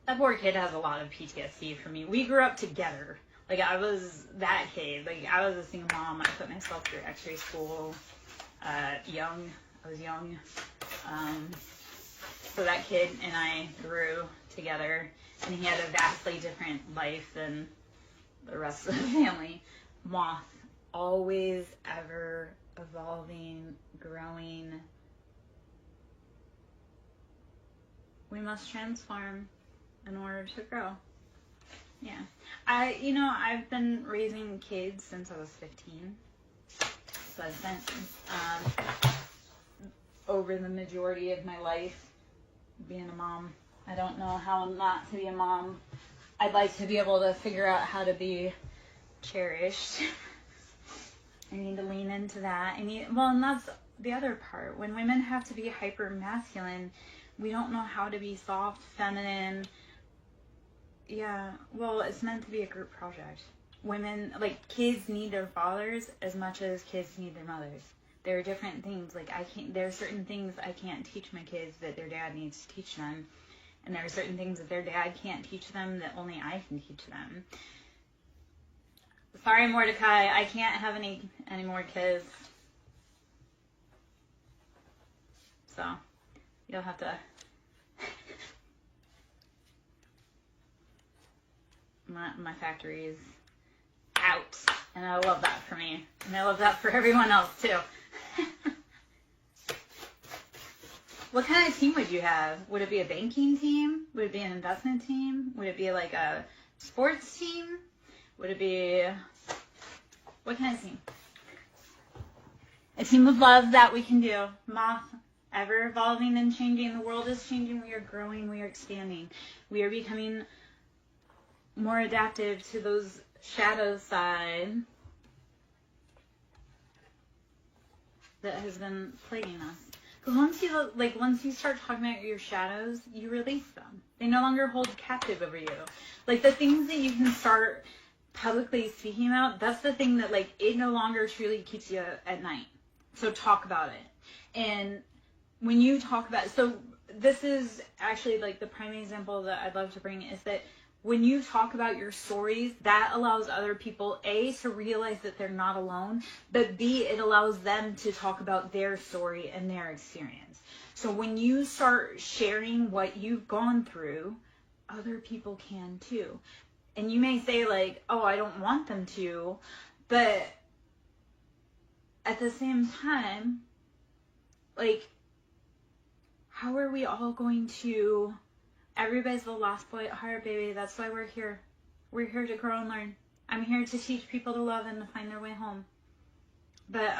Speaker 1: That poor kid has a lot of PTSD from me. We grew up together. Like, I was that kid. Like, I was a single mom. I put myself through x-ray school young. I was young. So that kid and I grew together, and he had a vastly different life than the rest of the family. moth, always ever evolving, growing. We must transform in order to grow. Yeah. I've been raising kids since I was 15. So I spent over the majority of my life being a mom. I don't know how not to be a mom. I'd like to be able to figure out how to be cherished. I need to lean into that. And that's the other part. When women have to be hyper masculine, we don't know how to be soft, feminine. Yeah, well, it's meant to be a group project. Women, like, kids need their fathers as much as kids need their mothers. There are different things. Like, there are certain things I can't teach my kids that their dad needs to teach them. And there are certain things that their dad can't teach them that only I can teach them. Sorry, Mordecai, I can't have any more kids. So, you'll have to... My factory is out, and I love that for me, and I love that for everyone else too. What kind of team would you have? Would it be a banking team? Would it be an investment team? Would it be like a sports team? Would it be, what kind of team? A team of love that we can do. Moth, ever evolving and changing. The world is changing. We are growing. We are expanding. We are becoming more adaptive to those shadow side that has been plaguing us. Because once you start talking about your shadows, you release them. They no longer hold captive over you. Like, the things that you can start publicly speaking about, that's the thing that, like, it no longer truly keeps you at night. So talk about it. And when you talk about, so this is actually, like, the prime example that I'd love to bring is that when you talk about your stories, that allows other people, A, to realize that they're not alone, but B, it allows them to talk about their story and their experience. So when you start sharing what you've gone through, other people can too. And you may say, like, oh, I don't want them to, but at the same time, like, how are we all going to... Everybody's the lost boy at heart, baby. That's why we're here. We're here to grow and learn. I'm here to teach people to love and to find their way home. But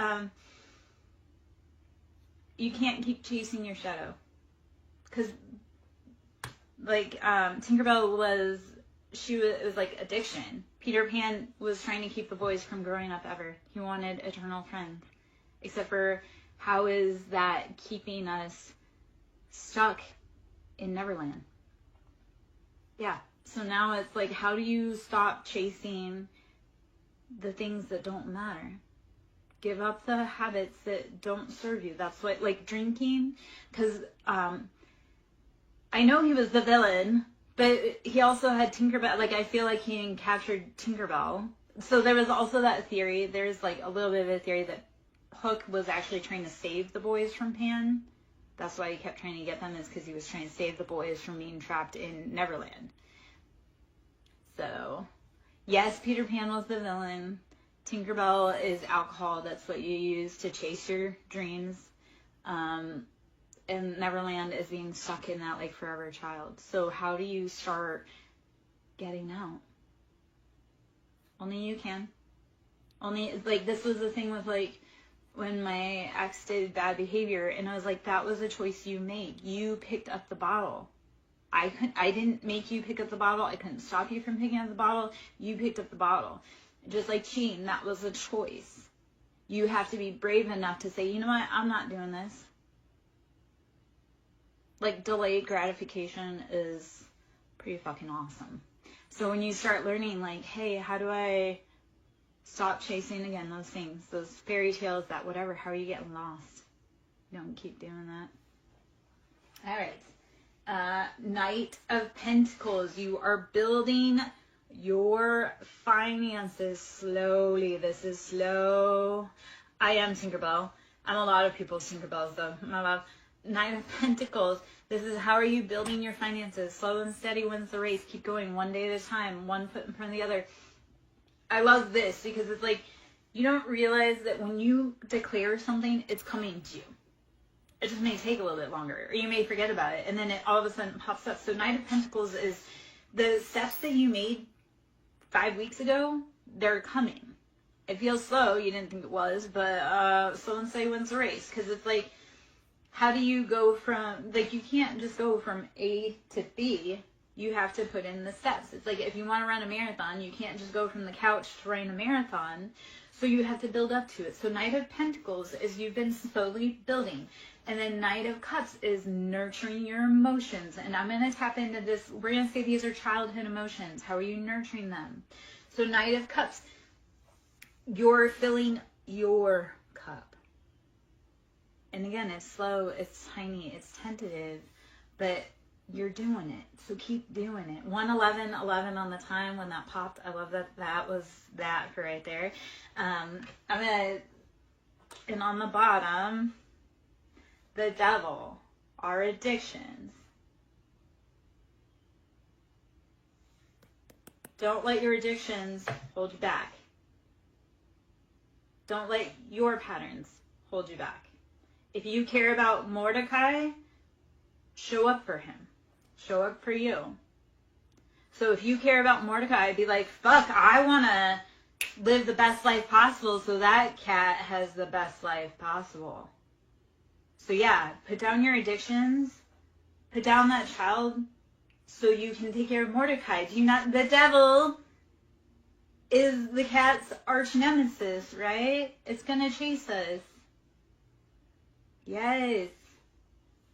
Speaker 1: you can't keep chasing your shadow. Because, like, Tinkerbell was like addiction. Peter Pan was trying to keep the boys from growing up ever. He wanted eternal friends. Except for, how is that keeping us stuck in Neverland? Yeah, so now it's like, how do you stop chasing the things that don't matter? Give up the habits that don't serve you. That's what, like, drinking, because I know he was the villain, but he also had Tinkerbell. Like, I feel like he captured Tinkerbell. So there was also that theory, there's, like, a little bit of a theory that Hook was actually trying to save the boys from Pan. That's why he kept trying to get them, is because he was trying to save the boys from being trapped in Neverland. So, yes, Peter Pan was the villain. Tinkerbell is alcohol. That's what you use to chase your dreams. And Neverland is being stuck in that, like, forever child. So how do you start getting out? Only you can. Only, like, this was the thing with, like, when my ex did bad behavior, and I was like, that was a choice you made. You picked up the bottle. I didn't make you pick up the bottle. I couldn't stop you from picking up the bottle. You picked up the bottle. Just like cheating, that was a choice. You have to be brave enough to say, you know what, I'm not doing this. Like, delayed gratification is pretty fucking awesome. So when you start learning, like, hey, how do I stop chasing, again, those things, those fairy tales, that whatever, how are you getting lost? Don't keep doing that. All right. Knight of Pentacles. You are building your finances slowly. This is slow. I am Tinkerbell. I'm a lot of people's Tinkerbells, though. I love Knight of Pentacles. This is, how are you building your finances? Slow and steady wins the race. Keep going one day at a time, one foot in front of the other. I love this because it's like, you don't realize that when you declare something, it's coming to you. It just may take a little bit longer, or you may forget about it, and then it all of a sudden pops up. So Knight of Pentacles is the steps that you made 5 weeks ago, they're coming. It feels slow, you didn't think it was, but slow and steady wins the race. Because it's like, how do you go from, like, you can't just go from A to B. You have to put in the steps. It's like, if you want to run a marathon, you can't just go from the couch to run a marathon. So you have to build up to it. So Knight of Pentacles is you've been slowly building. And then Knight of Cups is nurturing your emotions. And I'm going to tap into this. We're going to say these are childhood emotions. How are you nurturing them? So Knight of Cups, you're filling your cup. And again, it's slow, it's tiny, it's tentative, but you're doing it. So keep doing it. 111 on the time when that popped. I love that. That was that for right there. And on the bottom, the devil, our addictions. Don't let your addictions hold you back. Don't let your patterns hold you back. If you care about Mordecai, show up for him. Show up for you. So if you care about Mordecai, be like, fuck, I want to live the best life possible so that cat has the best life possible. So yeah, put down your addictions. Put down that child so you can take care of Mordecai. The devil is the cat's arch nemesis, right? It's going to chase us. Yes.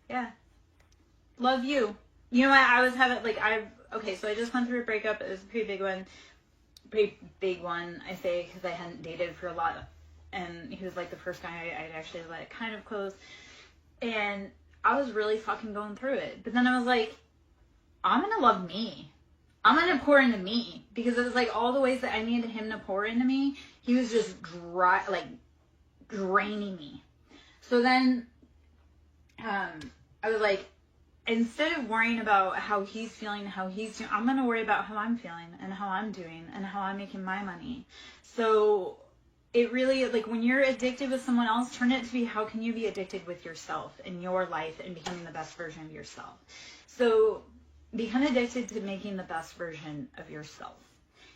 Speaker 1: Yeah. Love you. You know what? I was having, okay, so I just went through a breakup. It was a pretty big one. Pretty big one, I say, because I hadn't dated for a lot. And he was like the first guy I'd actually let kind of close. And I was really fucking going through it. But then I was like, I'm going to love me. I'm going to pour into me. Because it was like all the ways that I needed him to pour into me, he was just draining me. So then I was like, instead of worrying about how he's feeling, how he's doing, I'm going to worry about how I'm feeling and how I'm doing and how I'm making my money. So it really, like, when you're addicted with someone else, turn it to be, how can you be addicted with yourself in your life and becoming the best version of yourself? So become addicted to making the best version of yourself.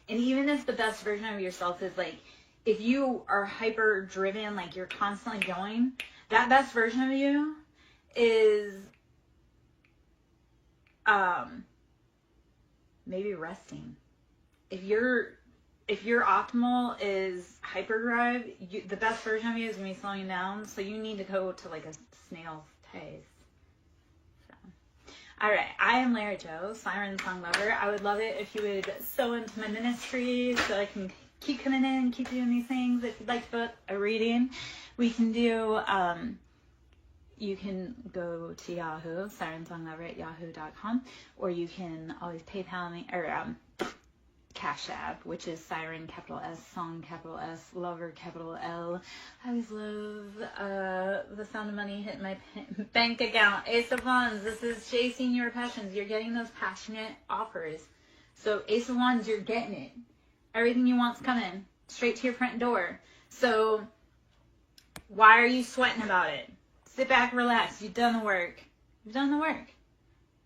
Speaker 1: And even if the best version of yourself is like, if you are hyper driven, like you're constantly going, that best version of you is maybe resting. If your optimal is hyperdrive, the best version of you is going to be slowing down, so you need to go to like a snail's pace. So. Alright, I am Lara Jo, SirenSong lover. I would love it if you would sew into my ministry so I can keep coming in, keep doing these things. If you'd like to book a reading, we can do, you can go to Yahoo, SirenSongLover@yahoo.com, or you can always PayPal me, or Cash App, which is Siren, capital S, Song, capital S, Lover, capital L. I always love the sound of money hitting my bank account. Ace of Wands, this is chasing your passions. You're getting those passionate offers. So Ace of Wands, you're getting it. Everything you want's coming straight to your front door. So why are you sweating about it? Sit back, relax. You've done the work. You've done the work.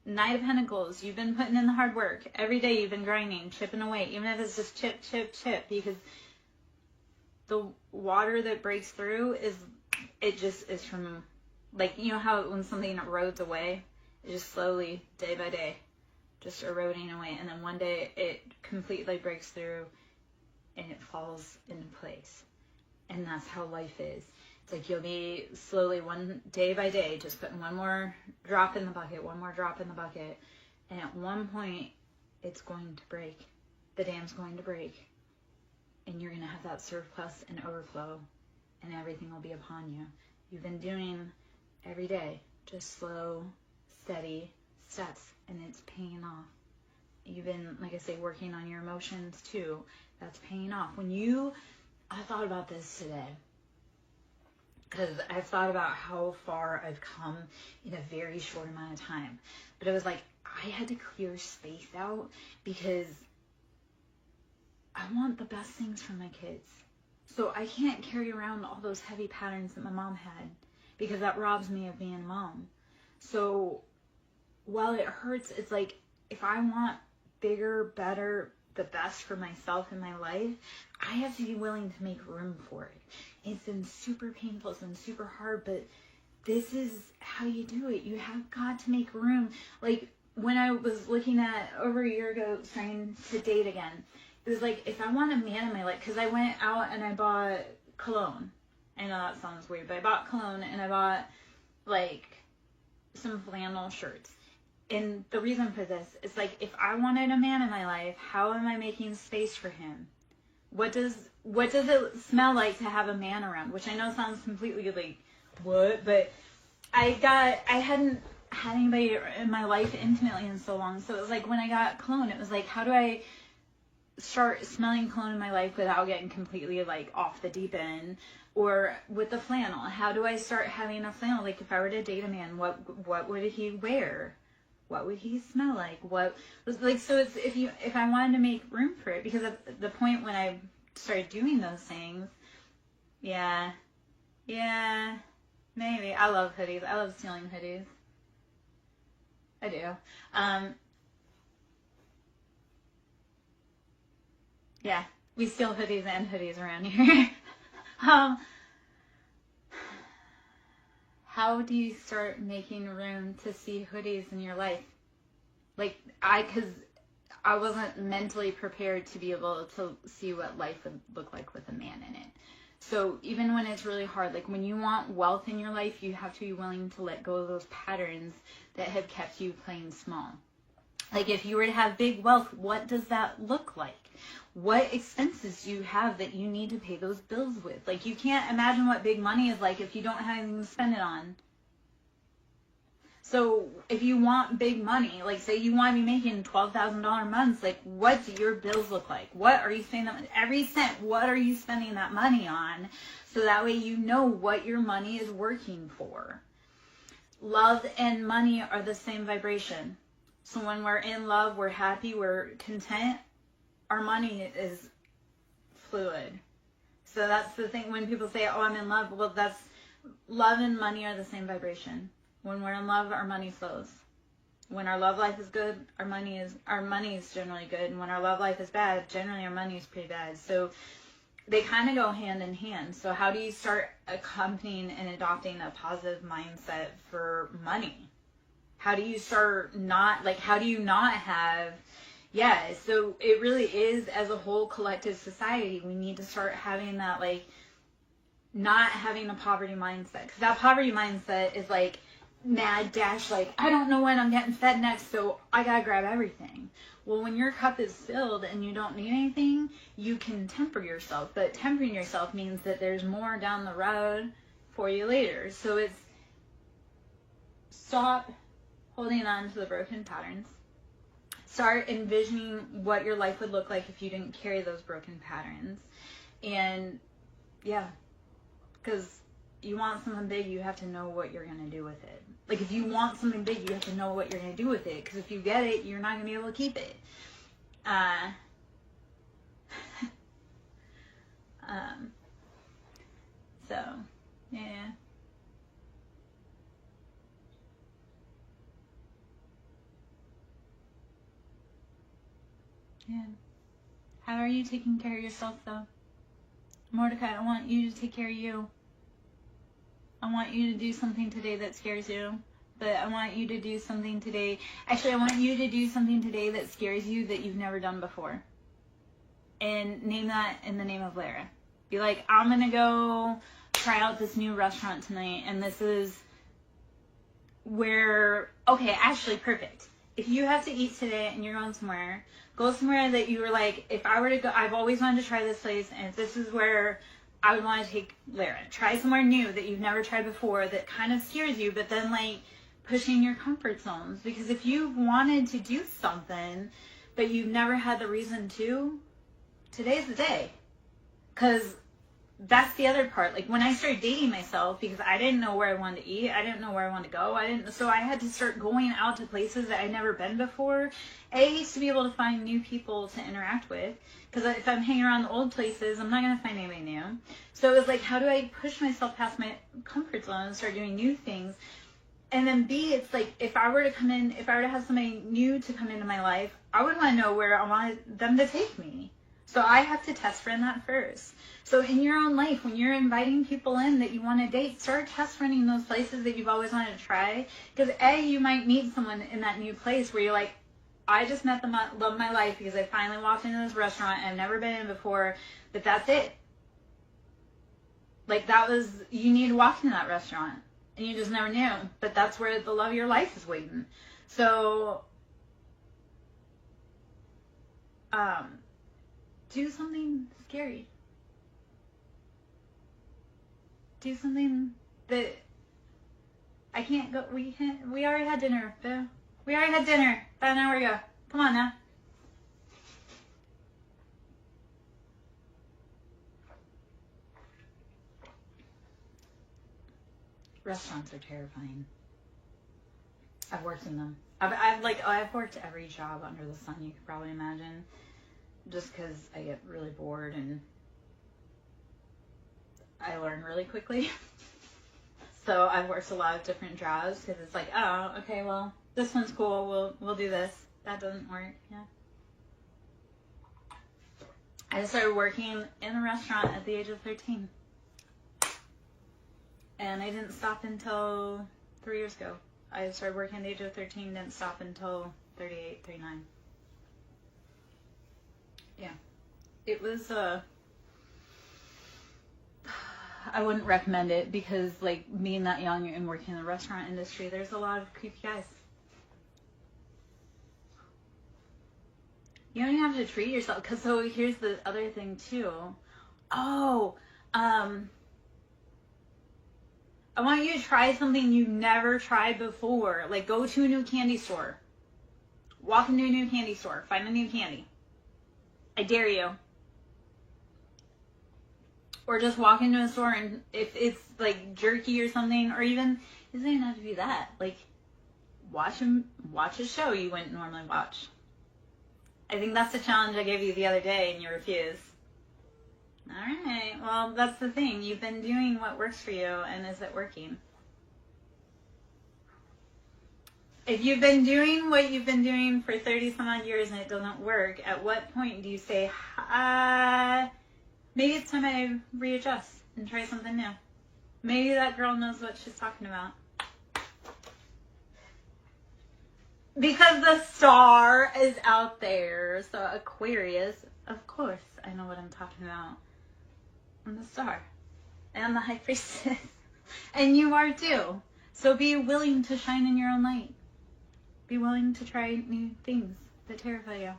Speaker 1: Knight of Pentacles. You've been putting in the hard work. Every day you've been grinding, chipping away. Even if it's just chip, chip, chip. Because the water that breaks through is from, like, you know how when something erodes away? It's just slowly, day by day, just eroding away. And then one day it completely breaks through and it falls into place. And that's how life is. It's like you'll be slowly, one day by day, just putting one more drop in the bucket, one more drop in the bucket. And at one point, it's going to break. The dam's going to break. And you're going to have that surplus and overflow. And everything will be upon you. You've been doing every day, just slow, steady steps. And it's paying off. You've been, like I say, working on your emotions too. That's paying off. I thought about this today. Because I've thought about how far I've come in a very short amount of time. But it was like, I had to clear space out because I want the best things for my kids. So I can't carry around all those heavy patterns that my mom had, because that robs me of being a mom. So while it hurts, it's like, if I want bigger, better, the best for myself in my life, I have to be willing to make room for it. It's been super painful, it's been super hard, but this is how you do it. You have got to make room. Like, when I was looking at, over a year ago, trying to date again, it was like, if I want a man in my life, because I went out and I bought cologne. I know that sounds weird, but I bought cologne and I bought, like, some flannel shirts. And the reason for this is, like, if I wanted a man in my life, how am I making space for him? What does it smell like to have a man around? Which I know sounds completely like, what? But I hadn't had anybody in my life intimately in so long. So it was like, when I got cologne, it was like, how do I start smelling cologne in my life without getting completely, like, off the deep end? Or with the flannel, how do I start having a flannel? Like, if I were to date a man, what would he wear? What would he smell like? What was like? So it's, if I wanted to make room for it, because at the point when I started doing those things, yeah, maybe. I love hoodies. I love stealing hoodies. I do. Yeah, we steal hoodies and hoodies around here. How do you start making room to see hoodies in your life? Like, because I wasn't mentally prepared to be able to see what life would look like with a man in it. So even when it's really hard, like, when you want wealth in your life, you have to be willing to let go of those patterns that have kept you playing small. Like, if you were to have big wealth, what does that look like? What expenses do you have that you need to pay those bills with? Like, you can't imagine what big money is like if you don't have anything to spend it on. So if you want big money, like, say you want to be making $12,000 months, like, what do your bills look like? What are you spending every cent? What are you spending that money on? So that way you know what your money is working for. Love and money are the same vibration. So when we're in love, we're happy, we're content, our money is fluid. So that's the thing when people say, oh, I'm in love. Well, that's, love and money are the same vibration. When we're in love, our money flows. When our love life is good, our money is generally good. And when our love life is bad, generally our money is pretty bad. So they kind of go hand in hand. So how do you start accompanying and adopting a positive mindset for money? How do you start how do you not have, so it really is, as a whole collective society, we need to start having that, like, not having a poverty mindset. Because that poverty mindset is like mad dash, like, I don't know when I'm getting fed next, so I gotta grab everything. Well, when your cup is filled and you don't need anything, you can temper yourself. But tempering yourself means that there's more down the road for you later. So it's stop holding on to the broken patterns. Start envisioning what your life would look like if you didn't carry those broken patterns. And because you want something big, you have to know what you're going to do with it. Like, if you want something big, you have to know what you're going to do with it. Because if you get it, you're not going to be able to keep it. So, yeah. Yeah. How are you taking care of yourself, though? Mordecai, I want you to take care of you. I want you to do something today that scares you. But I want you to do something today. Actually, I want you to do something today that scares you that you've never done before. And name that in the name of Lara. Be like, I'm going to go try out this new restaurant tonight. And this is where, okay, actually, perfect. If you have to eat today and you're going somewhere, go somewhere that you were like, if I were to go, I've always wanted to try this place, and if this is where I would want to take Lara. Try somewhere new that you've never tried before that kind of scares you, but then, like, pushing your comfort zones. Because if you've wanted to do something, but you've never had the reason to, today's the day. Because that's the other part. Like when I started dating myself, because I didn't know where I wanted to eat, I didn't know where I wanted to go, so I had to start going out to places that I'd never been before. To be able to find new people to interact with, because if I'm hanging around the old places, I'm not going to find anybody new. So it was like, how do I push myself past my comfort zone and start doing new things? And then B, it's like, if I were to have somebody new to come into my life, I would want to know where I wanted them to take me. So I have to test run that first. So in your own life, when you're inviting people in that you want to date, start test running those places that you've always wanted to try. Because you might meet someone in that new place where you're like, I just met the love of my life because I finally walked into this restaurant I've never been in before, but that's it. Like you need to walk into that restaurant and you just never knew. But that's where the love of your life is waiting. So, do something scary. Do something that I can't go. We already had dinner, Boo. We already had dinner about an hour ago. Come on now. Restaurants are terrifying. I've worked in them. I've worked every job under the sun you could probably imagine. Just because I get really bored and I learn really quickly. So I've worked a lot of different jobs because it's like, oh, okay, well, this one's cool. We'll do this. That doesn't work. Yeah. I started working in a restaurant at the age of 13. And I didn't stop until 3 years ago. I started working at the age of 13, didn't stop until 38, 39. Yeah. It was, I wouldn't recommend it because, like, being that young and working in the restaurant industry, there's a lot of creepy guys. You don't even have to treat yourself. So here's the other thing, too. Oh, I want you to try something you've never tried before. Like, go to a new candy store. Walk into a new candy store. Find a new candy. I dare you. Or just walk into a store and if it's like jerky or something, or even, it doesn't even have to be that. Like, watch a show you wouldn't normally watch. I think that's the challenge I gave you the other day and you refused. Alright, well, that's the thing. You've been doing what works for you, and is it working? If you've been doing what you've been doing for 30 some odd years and it doesn't work, at what point do you say, maybe it's time I readjust and try something new? Maybe that girl knows what she's talking about. Because the star is out there. So Aquarius, of course, I know what I'm talking about. I'm the star. And the high priestess. And you are too. So be willing to shine in your own light. Be willing to try new things that terrify you.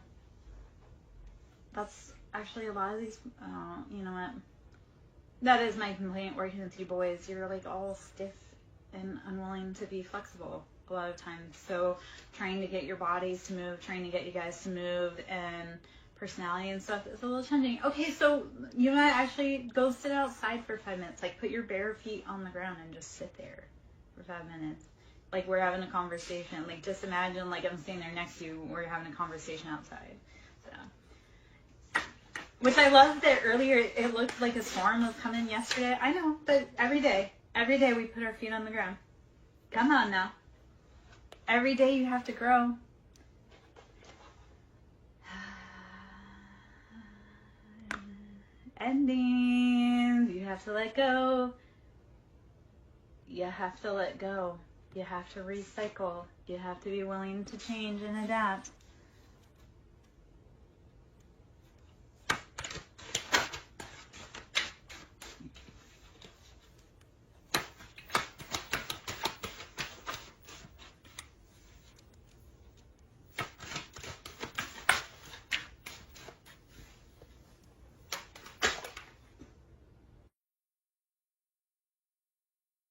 Speaker 1: That's actually a lot of these, you know what? That is my complaint working with you boys. You're like all stiff and unwilling to be flexible a lot of times. So trying to get your bodies to move, trying to get you guys to move, and personality and stuff is a little challenging. Okay, so you might actually go sit outside for 5 minutes. Like, put your bare feet on the ground and just sit there for 5 minutes. Like, we're having a conversation. Like, just imagine, like, I'm standing there next to you. We're having a conversation outside. So, which I love that earlier it looked like a storm was coming yesterday. I know, but every day we put our feet on the ground. Come on now. Every day you have to grow. Endings. You have to let go. You have to let go. You have to recycle. You have to be willing to change and adapt.